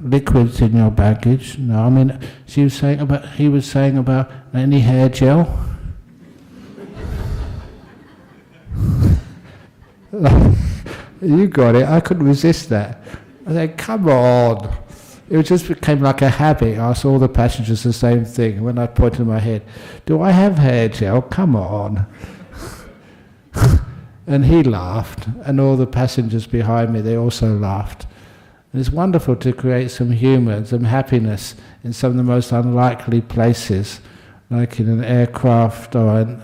[SPEAKER 2] liquids in your baggage? No. I mean, he was saying about any hair gel. You got it. I couldn't resist that. I said, come on. It just became like a habit. I asked all the passengers the same thing. When I pointed my head, do I have hair gel? Come on. And he laughed, and all the passengers behind me, they also laughed. And it's wonderful to create some humour and some happiness in some of the most unlikely places, like in an aircraft or an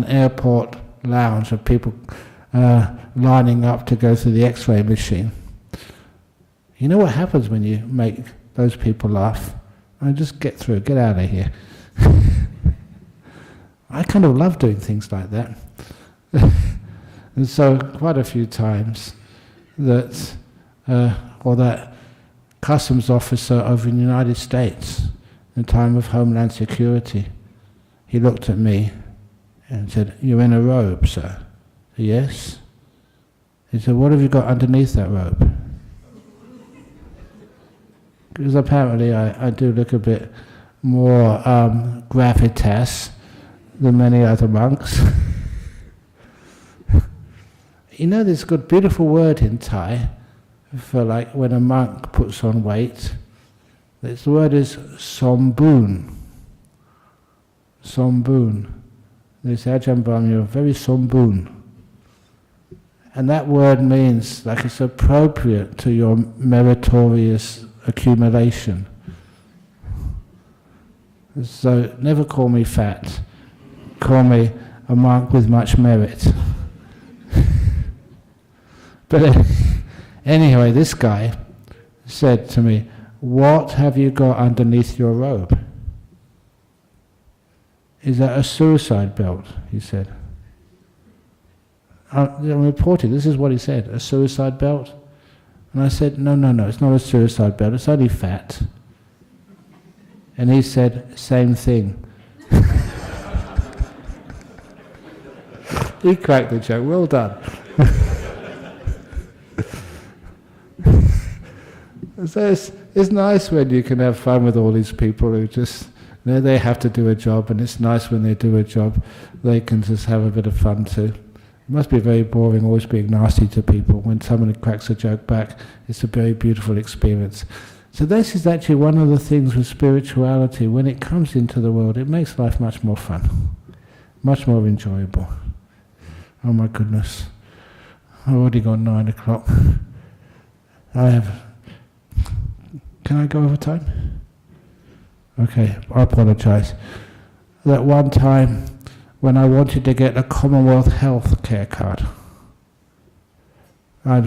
[SPEAKER 2] airport lounge of people lining up to go through the X-ray machine. You know what happens when you make those people laugh? Just get through, get out of here. I kind of love doing things like that. And so quite a few times that customs officer over in the United States in the time of Homeland Security, he looked at me and said, "You're in a robe, sir." I said, "Yes." He said, "What have you got underneath that robe?" Because apparently I do look a bit more gravitas than many other monks. There's a good, beautiful word in Thai for like when a monk puts on weight. The word is somboon. Somboon. They say, Ajahn Brahm, you're very somboon. And that word means like it's appropriate to your meritorious accumulation. So never call me fat. Call me a monk with much merit. But anyway, this guy said to me, "What have you got underneath your robe?" "Is that a suicide belt?" he said. I'm reporting, this is what he said, "A suicide belt?" And I said, no, it's not a suicide belt, it's only fat. And he said, "Same thing." He cracked the joke, well done. So it's nice when you can have fun with all these people who just, they have to do a job, and it's nice when they do a job, they can just have a bit of fun too. It must be very boring always being nasty to people. When someone cracks a joke back, it's a very beautiful experience. So this is actually one of the things with spirituality. When it comes into the world, it makes life much more fun, much more enjoyable. Oh my goodness, I've already gone 9 o'clock. Can I go over time? Okay, I apologise. That one time when I wanted to get a Commonwealth health care card, I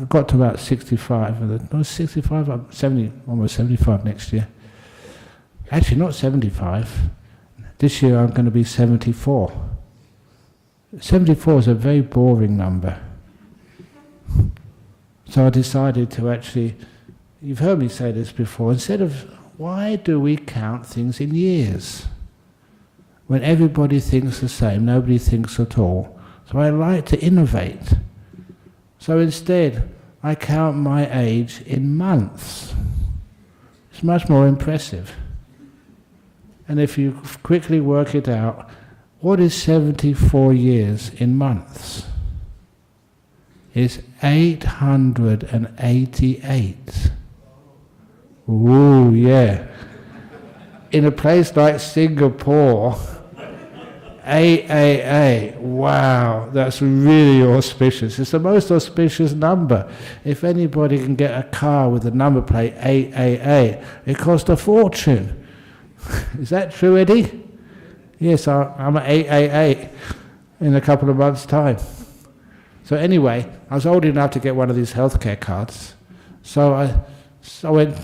[SPEAKER 2] got to about 65. I was 65, I'm 70, almost 75 next year. Actually, not 75. This year I'm going to be 74. 74 is a very boring number. So I decided to actually, you've heard me say this before, instead of, why do we count things in years? When everybody thinks the same, nobody thinks at all. So I like to innovate. So instead, I count my age in months. It's much more impressive. And if you quickly work it out, what is 74 years in months? It's 888. Ooh, yeah. In a place like Singapore, 888, wow, that's really auspicious. It's the most auspicious number. If anybody can get a car with the number plate 888, it costs a fortune. Is that true, Eddie? Yes, I'm at 888 in a couple of months' time. So anyway, I was old enough to get one of these healthcare cards. So I went,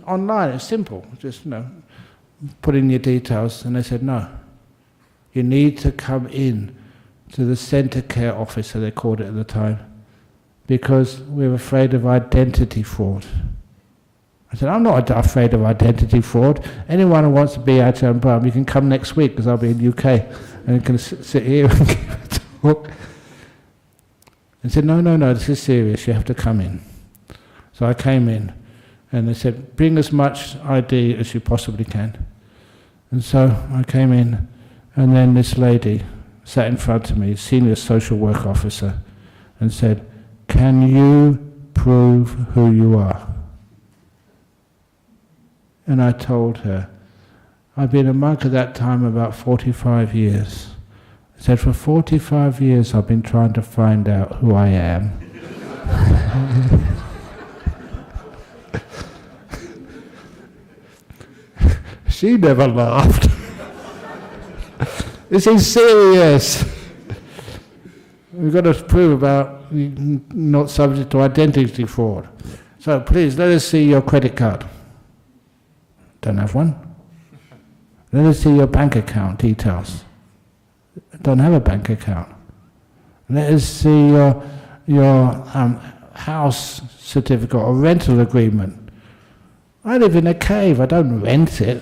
[SPEAKER 2] online, it's simple, just, put in your details. And they said, no, you need to come in to the centre care officer, they called it at the time, because we're afraid of identity fraud. I said, I'm not afraid of identity fraud. Anyone who wants to be Ajahn Brahm, you can come next week, because I'll be in the UK, and you can sit here and give a talk. And said, no, this is serious, you have to come in. So I came in, and they said, bring as much ID as you possibly can. And so I came in, and then this lady sat in front of me, senior social work officer, and said, can you prove who you are? And I told her, I'd been a monk at that time about 45 years. I said, for 45 years I've been trying to find out who I am. She never laughed. This is serious. We've got to prove about not subject to identity fraud. So please, let us see your credit card. Don't have one. Let us see your bank account details. Don't have a bank account. Let us see your house certificate or rental agreement. I live in a cave, I don't rent it.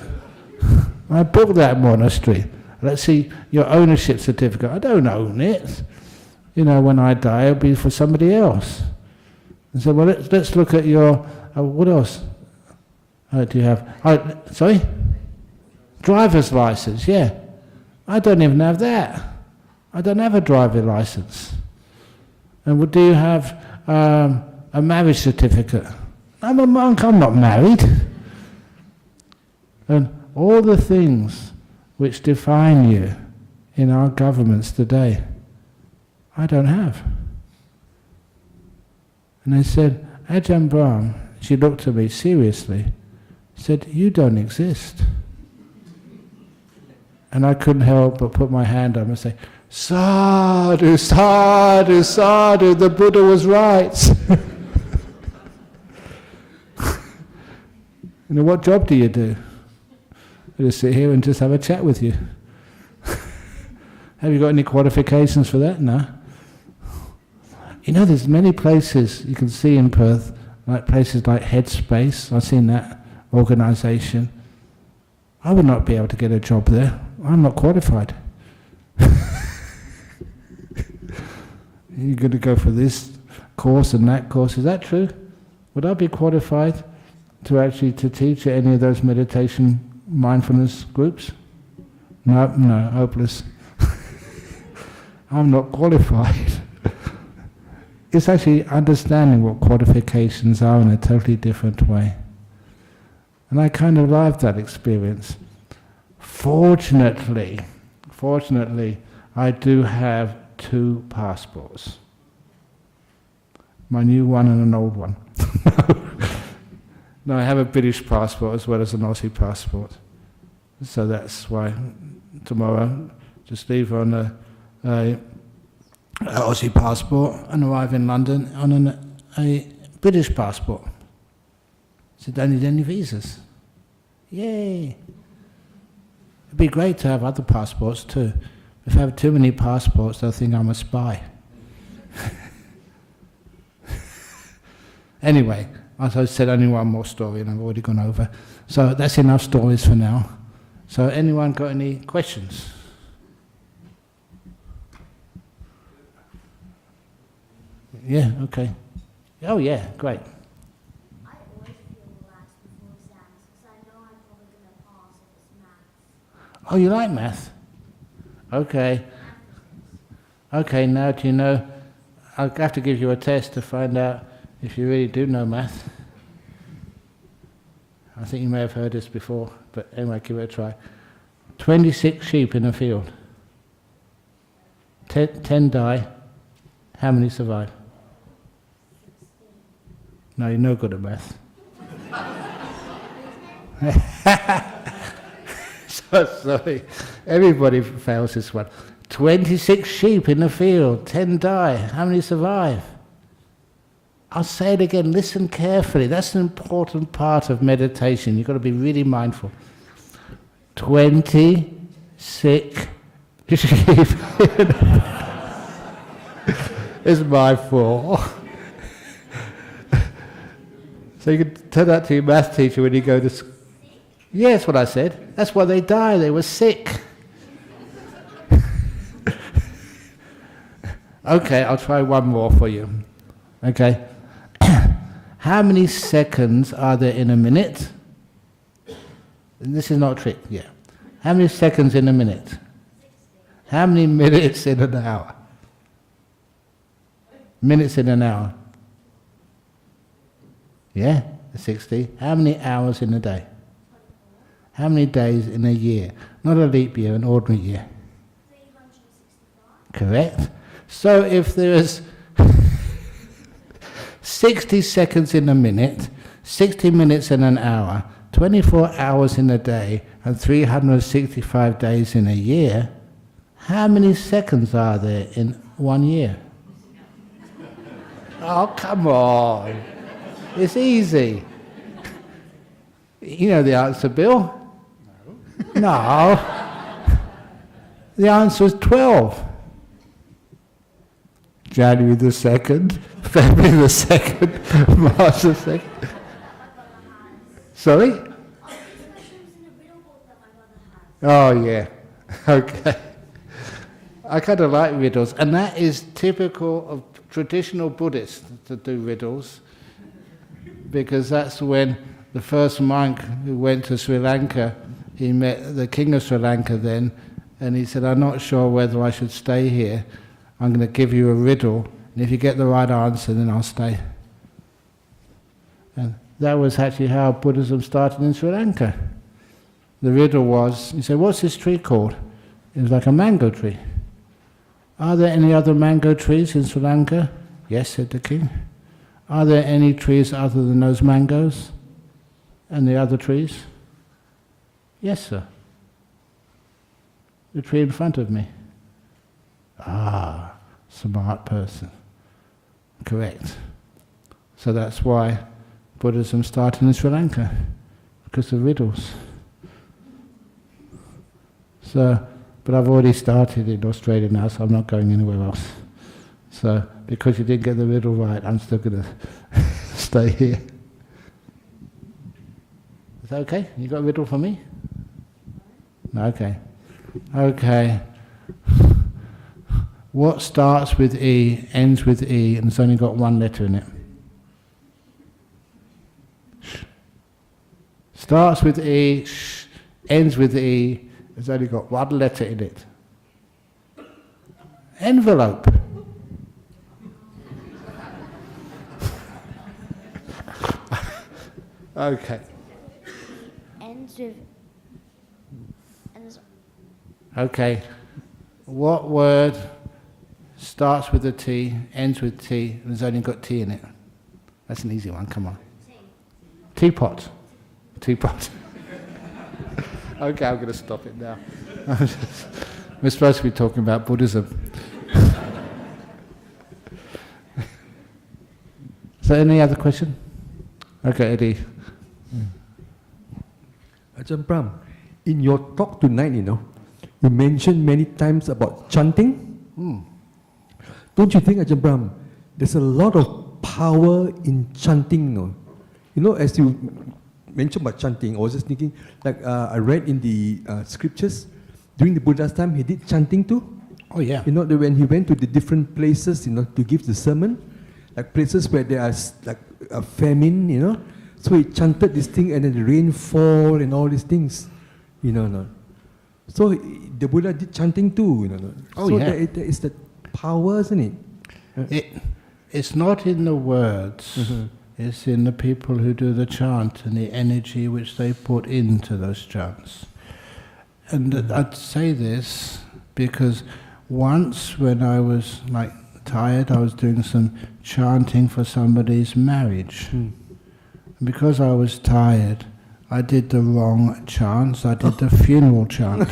[SPEAKER 2] I built that monastery. Let's see your ownership certificate. I don't own it. When I die, it'll be for somebody else. And so, well, let's look at your, what else do you have? Sorry? Driver's license, yeah. I don't even have that. I don't have a driver's license. And do you have a marriage certificate? I'm a monk, I'm not married. And all the things which define you in our governments today, I don't have. And they said, Ajahn Brahm, she looked at me seriously, said, you don't exist. And I couldn't help but put my hand up and say, sadhu, sadhu, sadhu, the Buddha was right. What job do you do? I just sit here and just have a chat with you. Have you got any qualifications for that? No. There's many places you can see in Perth, like places like Headspace. I've seen that organisation. I would not be able to get a job there. I'm not qualified. You're going to go for this course and that course. Is that true? Would I be qualified to teach at any of those meditation mindfulness groups? No, hopeless. I'm not qualified. It's actually understanding what qualifications are in a totally different way. And I kind of loved that experience. Fortunately, I do have 2 passports. My new one and an old one. No, I have a British passport as well as an Aussie passport. So that's why tomorrow just leave on a Aussie passport and arrive in London on a British passport. So don't need any visas. Yay! It'd be great to have other passports too. If I have too many passports, they'll think I'm a spy. Anyway, as I said, only one more story and I've already gone over. So that's enough stories for now. So anyone got any questions? Yeah, okay. Oh yeah, great.
[SPEAKER 3] I always feel relaxed before exams because I know I'm probably going to pass if it's maths.
[SPEAKER 2] Oh, you like math? Okay. Okay, now do you know, I'll have to give you a test to find out if you really do know math. I think you may have heard this before, but anyway, give it a try. 26 sheep in a field. 10 die. How many survive?
[SPEAKER 3] 16.
[SPEAKER 2] No, you're no good at math. So sorry. Everybody fails this one. 26 sheep in the field, 10 die. How many survive? I'll say it again, listen carefully. That's an important part of meditation. You've got to be really mindful. 26 sheep. It's my fault. So you can tell that to your math teacher when you go to school. Yeah, that's what I said. That's why they died. They were sick. Okay, I'll try one more for you. Okay. How many seconds are there in a minute? And this is not a trick, yeah. How many seconds in a minute? How many minutes in an hour? Minutes in an hour. Yeah, 60. How many hours in a day? How many days in a year? Not a leap year, an ordinary year. 365. Correct. So if there is 60 seconds in a minute, 60 minutes in an hour, 24 hours in a day, and 365 days in a year, how many seconds are there in 1 year? Oh, come on. It's easy. You know the answer, Bill? No. The answer is 12. January the 2nd, February the 2nd, March the 2nd. Sorry? Oh, yeah. Okay. I kind of like riddles, and that is typical of traditional Buddhists to do riddles, because that's when the first monk who went to Sri Lanka, he met the king of Sri Lanka then, and he said, I'm not sure whether I should stay here. I'm going to give you a riddle, and if you get the right answer, then I'll stay. And that was actually how Buddhism started in Sri Lanka. The riddle was, he said, what's this tree called? It was like a mango tree. Are there any other mango trees in Sri Lanka? Yes, said the king. Are there any trees other than those mangoes? And the other trees? Yes, sir. The tree in front of me. Ah, smart person. Correct. So that's why Buddhism started in Sri Lanka, because of riddles. So, but I've already started in Australia now, so I'm not going anywhere else. So, because you didn't get the riddle right, I'm still going to stay here. Is that okay? You got a riddle for me? Okay. Okay. What starts with E, ends with E, and it's only got one letter in it? Starts with E, ends with E, it's only got one letter in it. Envelope. Okay.
[SPEAKER 3] Ends with.
[SPEAKER 2] Okay. What word starts with a T, ends with T, and has only got T in it? That's an easy one, come on. Teapot. Teapot. Okay, I'm going to stop it now. We're supposed to be talking about Buddhism. Is there any other question? Okay, Eddie.
[SPEAKER 4] Ajahn Brahm, in your talk tonight, you mentioned many times about chanting. Don't you think, Ajahn Brahm, there's a lot of power in chanting? As you mentioned about chanting, I was just thinking, like I read in the scriptures, during the Buddha's time, he did chanting too.
[SPEAKER 2] Oh yeah.
[SPEAKER 4] When he went to the different places, to give the sermon, like places where there are like a famine, so he chanted this thing, and then the rain fall and all these things, So the Buddha did chanting too,
[SPEAKER 2] Oh
[SPEAKER 4] so
[SPEAKER 2] yeah.
[SPEAKER 4] there is the power, isn't it?
[SPEAKER 2] It's not in the words. Mm-hmm. It's in the people who do the chant and the energy which they put into those chants. And I'd say this because once when I was tired, I was doing some chanting for somebody's marriage. Because I was tired, I did the wrong chants. I did the funeral chant.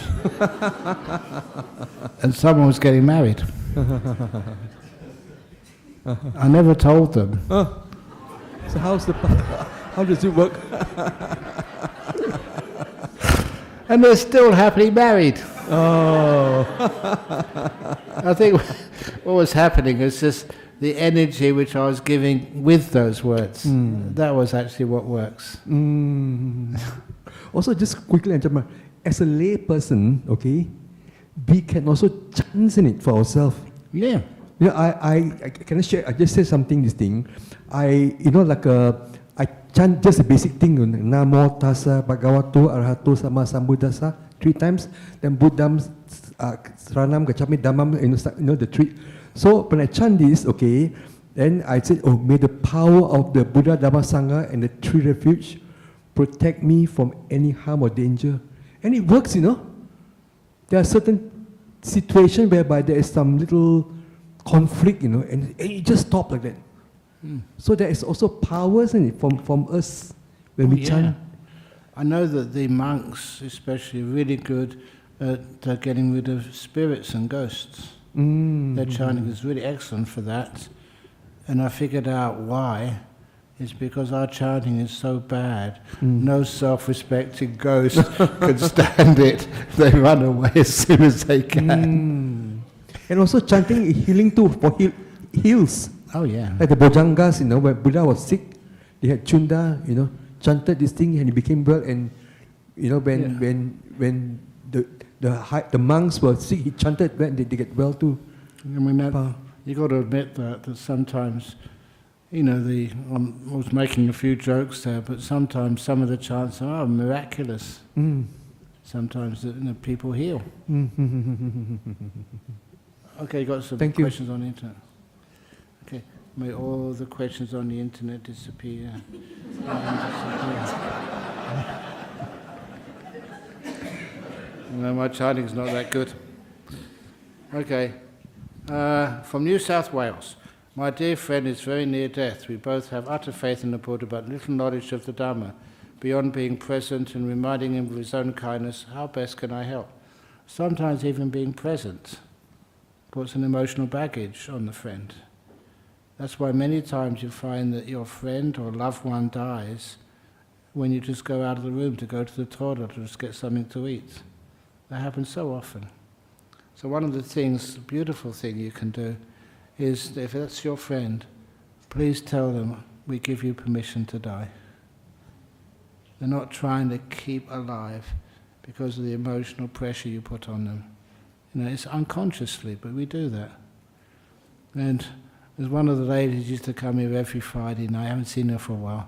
[SPEAKER 2] And someone was getting married. I never told them.
[SPEAKER 4] So how does it work?
[SPEAKER 2] And they're still happily married.
[SPEAKER 4] Oh.
[SPEAKER 2] I think what was happening is just the energy which I was giving with those words. That was actually what works.
[SPEAKER 4] Also, just quickly, as a lay person, okay, we can also chance in it for ourselves.
[SPEAKER 2] Yeah.
[SPEAKER 4] Yeah, I can share. I just said something. This thing, I chant just a basic thing. Namo, Tassa, Bhagavato, Arahato, Samma, Sambuddhassa 3 times. Then Buddham, Saranam, Gacchami, Dhammam. The 3. So when I chant this, okay, then I said, oh, may the power of the Buddha, Dhamma, Sangha, and the 3 refuge protect me from any harm or danger. And it works, There are certain situations whereby there is some little conflict, and it just stops like that. So there is also powers in it from us when we chant.
[SPEAKER 2] I know that the monks, especially, are really good at getting rid of spirits and ghosts. Their chanting is really excellent for that. And I figured out why. It's because our chanting is so bad. No self-respecting ghost can stand it. They run away as soon as they can.
[SPEAKER 4] And also chanting is healing too, for heals.
[SPEAKER 2] Oh yeah.
[SPEAKER 4] Like the Bojjhangas, when Buddha was sick, they had Chunda, chanted this thing and he became well. And when the monks were sick, he chanted when they get well too.
[SPEAKER 2] I mean, you got to admit that sometimes, I was making a few jokes there, but sometimes some of the chants are miraculous. Sometimes people heal. Okay, got some questions on the internet. Okay, may all the questions on the internet disappear. No, my chanting's not that good. Okay, from New South Wales. My dear friend is very near death. We both have utter faith in the Buddha, but little knowledge of the Dhamma. Beyond being present and reminding him of his own kindness, how best can I help? Sometimes even being present puts an emotional baggage on the friend. That's why many times you find that your friend or loved one dies when you just go out of the room to go to the toilet or just get something to eat. That happens so often. So one of the things, the beautiful thing you can do is, if that's your friend, please tell them, we give you permission to die. They're not trying to keep alive because of the emotional pressure you put on them. It's unconsciously, but we do that. And there's one of the ladies used to come here every Friday night. I haven't seen her for a while.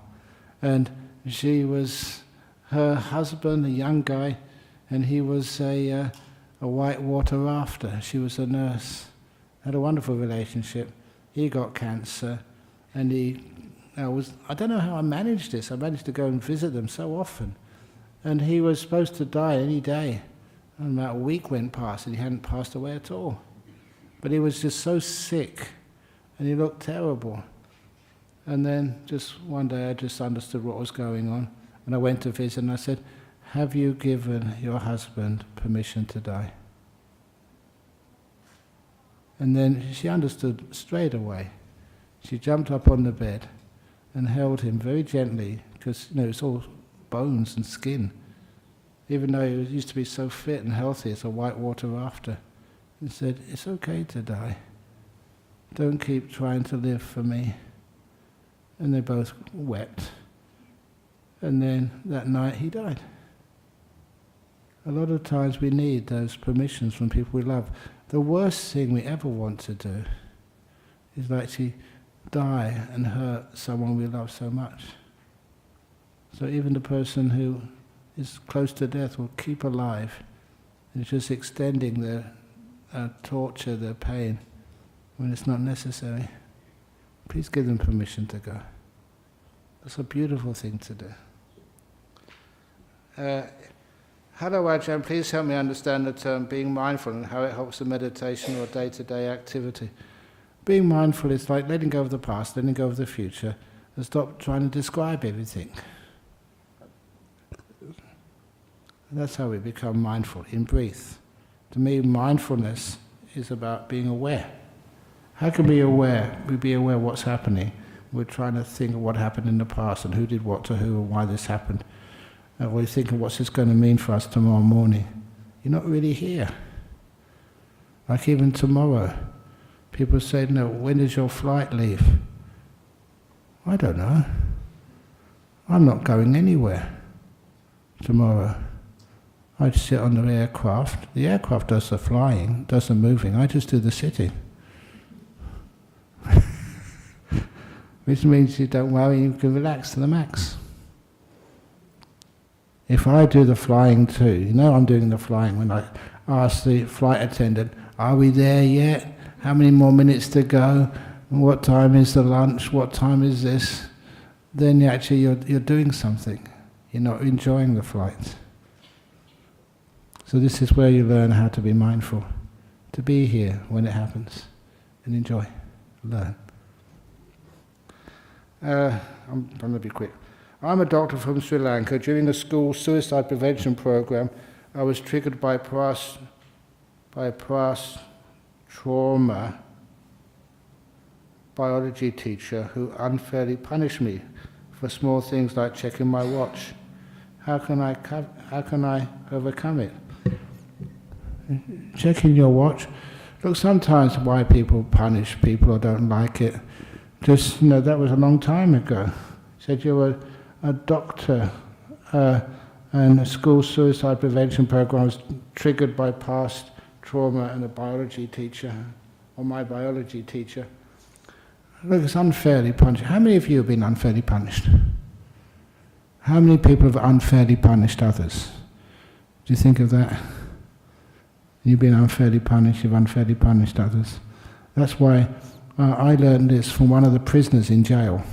[SPEAKER 2] And her husband, a young guy, and he was a whitewater rafter. She was a nurse. Had a wonderful relationship. He got cancer, and I don't know how I managed this. I managed to go and visit them so often. And he was supposed to die any day. And about a week went past and he hadn't passed away at all. But he was just so sick and he looked terrible. And then just one day I just understood what was going on. And I went to visit and I said, have you given your husband permission to die? And then she understood straight away. She jumped up on the bed and held him very gently, because it's all bones and skin. Even though he used to be so fit and healthy as a whitewater rafter. And said, it's okay to die. Don't keep trying to live for me. And they both wept. And then that night he died. A lot of times we need those permissions from people we love. The worst thing we ever want to do is actually die and hurt someone we love so much. So even the person who is close to death will keep alive. It's just extending their torture, their pain, when it's not necessary. Please give them permission to go. That's a beautiful thing to do. Hello Ajahn, please help me understand the term being mindful and how it helps in meditation or day-to-day activity. Being mindful is like letting go of the past, letting go of the future, and stop trying to describe everything. That's how we become mindful, in breath. To me, mindfulness is about being aware. How can we be aware? We be aware of what's happening. We're trying to think of what happened in the past and who did what to who and why this happened. And we're thinking, what's this going to mean for us tomorrow morning? You're not really here. Like even tomorrow, people say, no, when does your flight leave? I don't know. I'm not going anywhere tomorrow. I just sit on the aircraft. The aircraft does the flying, does the moving. I just do the sitting. Which means you don't worry, you can relax to the max. If I do the flying too, you know I'm doing the flying when I ask the flight attendant, are we there yet? How many more minutes to go? What time is the lunch? What time is this? Then actually you're doing something. You're not enjoying the flight. So this is where you learn how to be mindful. To be here when it happens. And enjoy. Learn. I'm going to be quick. I'm a doctor from Sri Lanka. During the school suicide prevention program, I was triggered by past trauma biology teacher who unfairly punished me for small things like checking my watch. How can I overcome it? Checking your watch. Look, sometimes why people punish people or don't like it, just, that was a long time ago. Said you were a doctor and a school suicide prevention program was triggered by past trauma and a biology teacher, or my biology teacher. Look, it's unfairly punished. How many of you have been unfairly punished? How many people have unfairly punished others? Do you think of that? You've been unfairly punished, you've unfairly punished others. That's why I learned this from one of the prisoners in jail.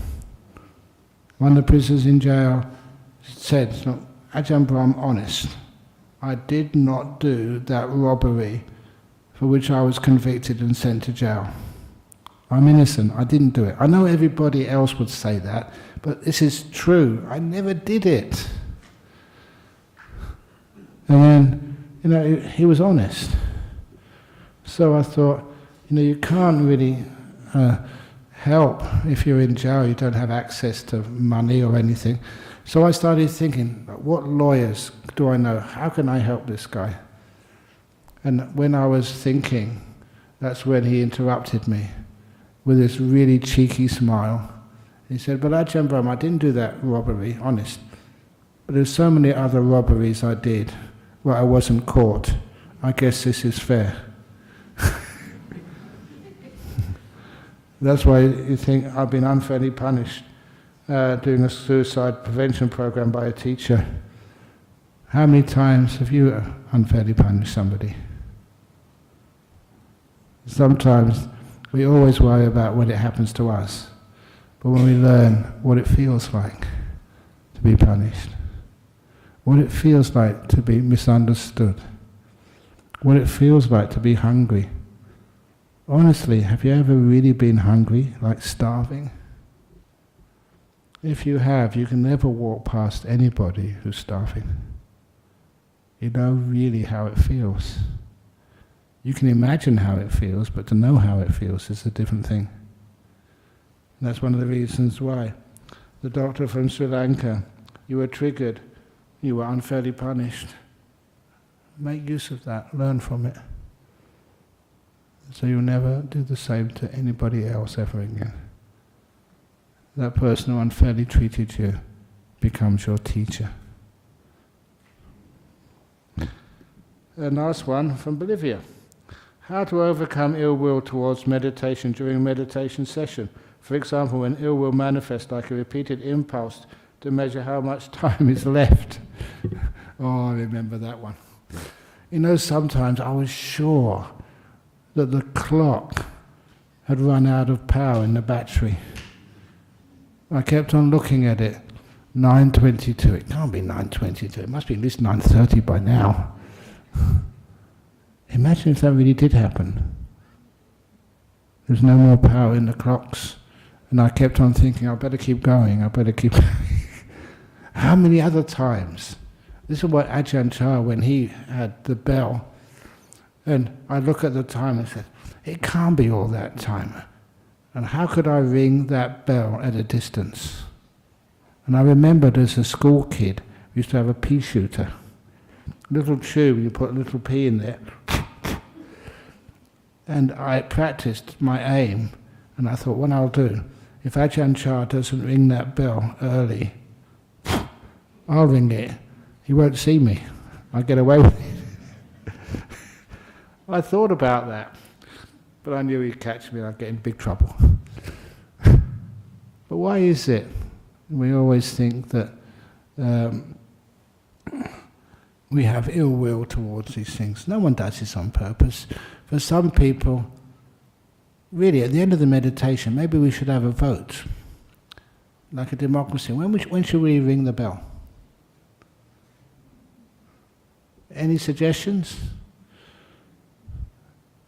[SPEAKER 2] One of the prisoners in jail said, Ajahn Brahm, honest, I did not do that robbery for which I was convicted and sent to jail. I'm innocent, I didn't do it. I know everybody else would say that, but this is true. I never did it. And then, he was honest. So I thought, you can't really help if you're in jail, you don't have access to money or anything. So I started thinking, what lawyers do I know? How can I help this guy? And when I was thinking, that's when he interrupted me with this really cheeky smile. He said, but Ajahn Brahm, I didn't do that robbery, honest. But there's so many other robberies I did where I wasn't caught. I guess this is fair. That's why you think I've been unfairly punished doing a suicide prevention program by a teacher. How many times have you unfairly punished somebody? Sometimes we always worry about when it happens to us, but when we learn what it feels like to be punished, what it feels like to be misunderstood, what it feels like to be hungry. Honestly, have you ever really been hungry, like starving? If you have, you can never walk past anybody who's starving. You know really how it feels. You can imagine how it feels, but to know how it feels is a different thing. And that's one of the reasons why the doctor from Sri Lanka, you were triggered, you were unfairly punished. Make use of that, learn from it. So you'll never do the same to anybody else ever again. That person who unfairly treated you becomes your teacher. And last one from Bolivia. How to overcome ill will towards meditation during a meditation session. For example, when ill will manifests like a repeated impulse to measure how much time is left. Oh, I remember that one. Sometimes I was sure that the clock had run out of power in the battery. I kept on looking at it. 9:22. It can't be 9:22. It must be at least 9:30 by now. Imagine if that really did happen. There's no more power in the clocks. And I kept on thinking, I better keep going, I better keep going. How many other times
[SPEAKER 1] This is what Ajahn Chah, when he had the bell, and I look at the time and said, it can't be all that time. And how could I ring that bell at a distance? And I remembered as a school kid, we used to have a pea shooter. Little tube, you put a little pea in there. And I practiced my aim, and I thought, what I'll do, if Ajahn Chah doesn't ring that bell early, I'll ring it. He won't see me. I'll get away with it. I thought about that, but I knew he'd catch me and I'd get in big trouble. But why is it we always think that we have ill will towards these things? No one does this on purpose. For some people, really, at the end of the meditation, maybe we should have a vote, like a democracy. When should we ring the bell? Any suggestions?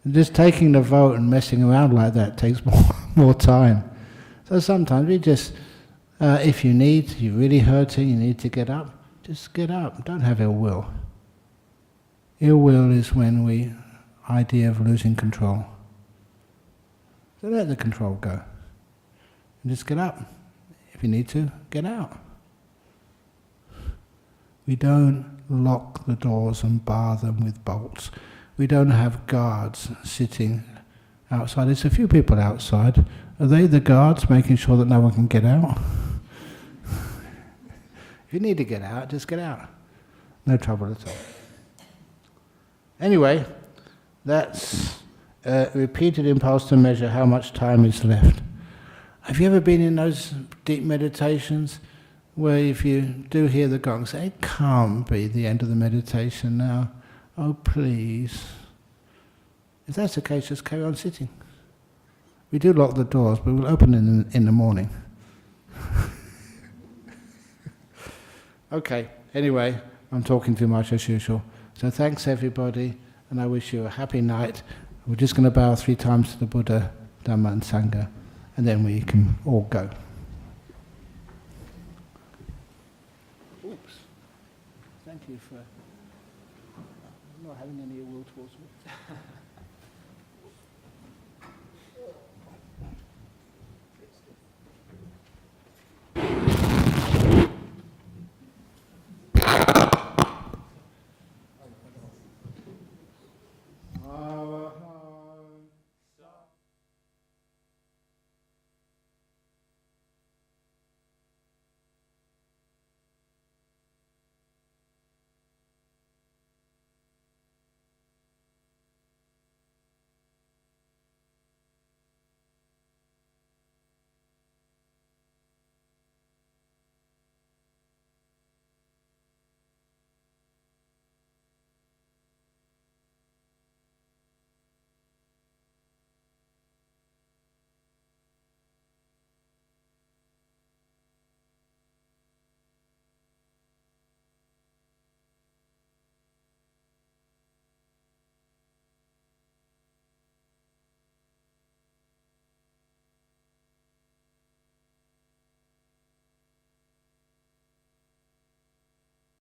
[SPEAKER 1] Just taking the vote and messing around like that takes more time. So sometimes we just, if you're really hurting, you need to get up, just get up. Don't have ill will. Ill will is when idea of losing control. So let the control go. And just get up. If you need to, get out. We don't lock the doors and bar them with bolts. We don't have guards sitting outside. There's a few people outside. Are they the guards making sure that no one can get out? If you need to get out, just get out. No trouble at all. Anyway, that's repeated impulse to measure how much time is left. Have you ever been in those deep meditations where if you do hear the gong, say, it can't be the end of the meditation now. Oh, please. If that's the case, just carry on sitting. We do lock the doors, but we'll open in the morning. Okay, anyway, I'm talking too much as usual. So thanks everybody, and I wish you a happy night. We're just going to bow 3 times to the Buddha, Dhamma and Sangha, and then we can all go. Oops. Thank you for not having any ill will towards me.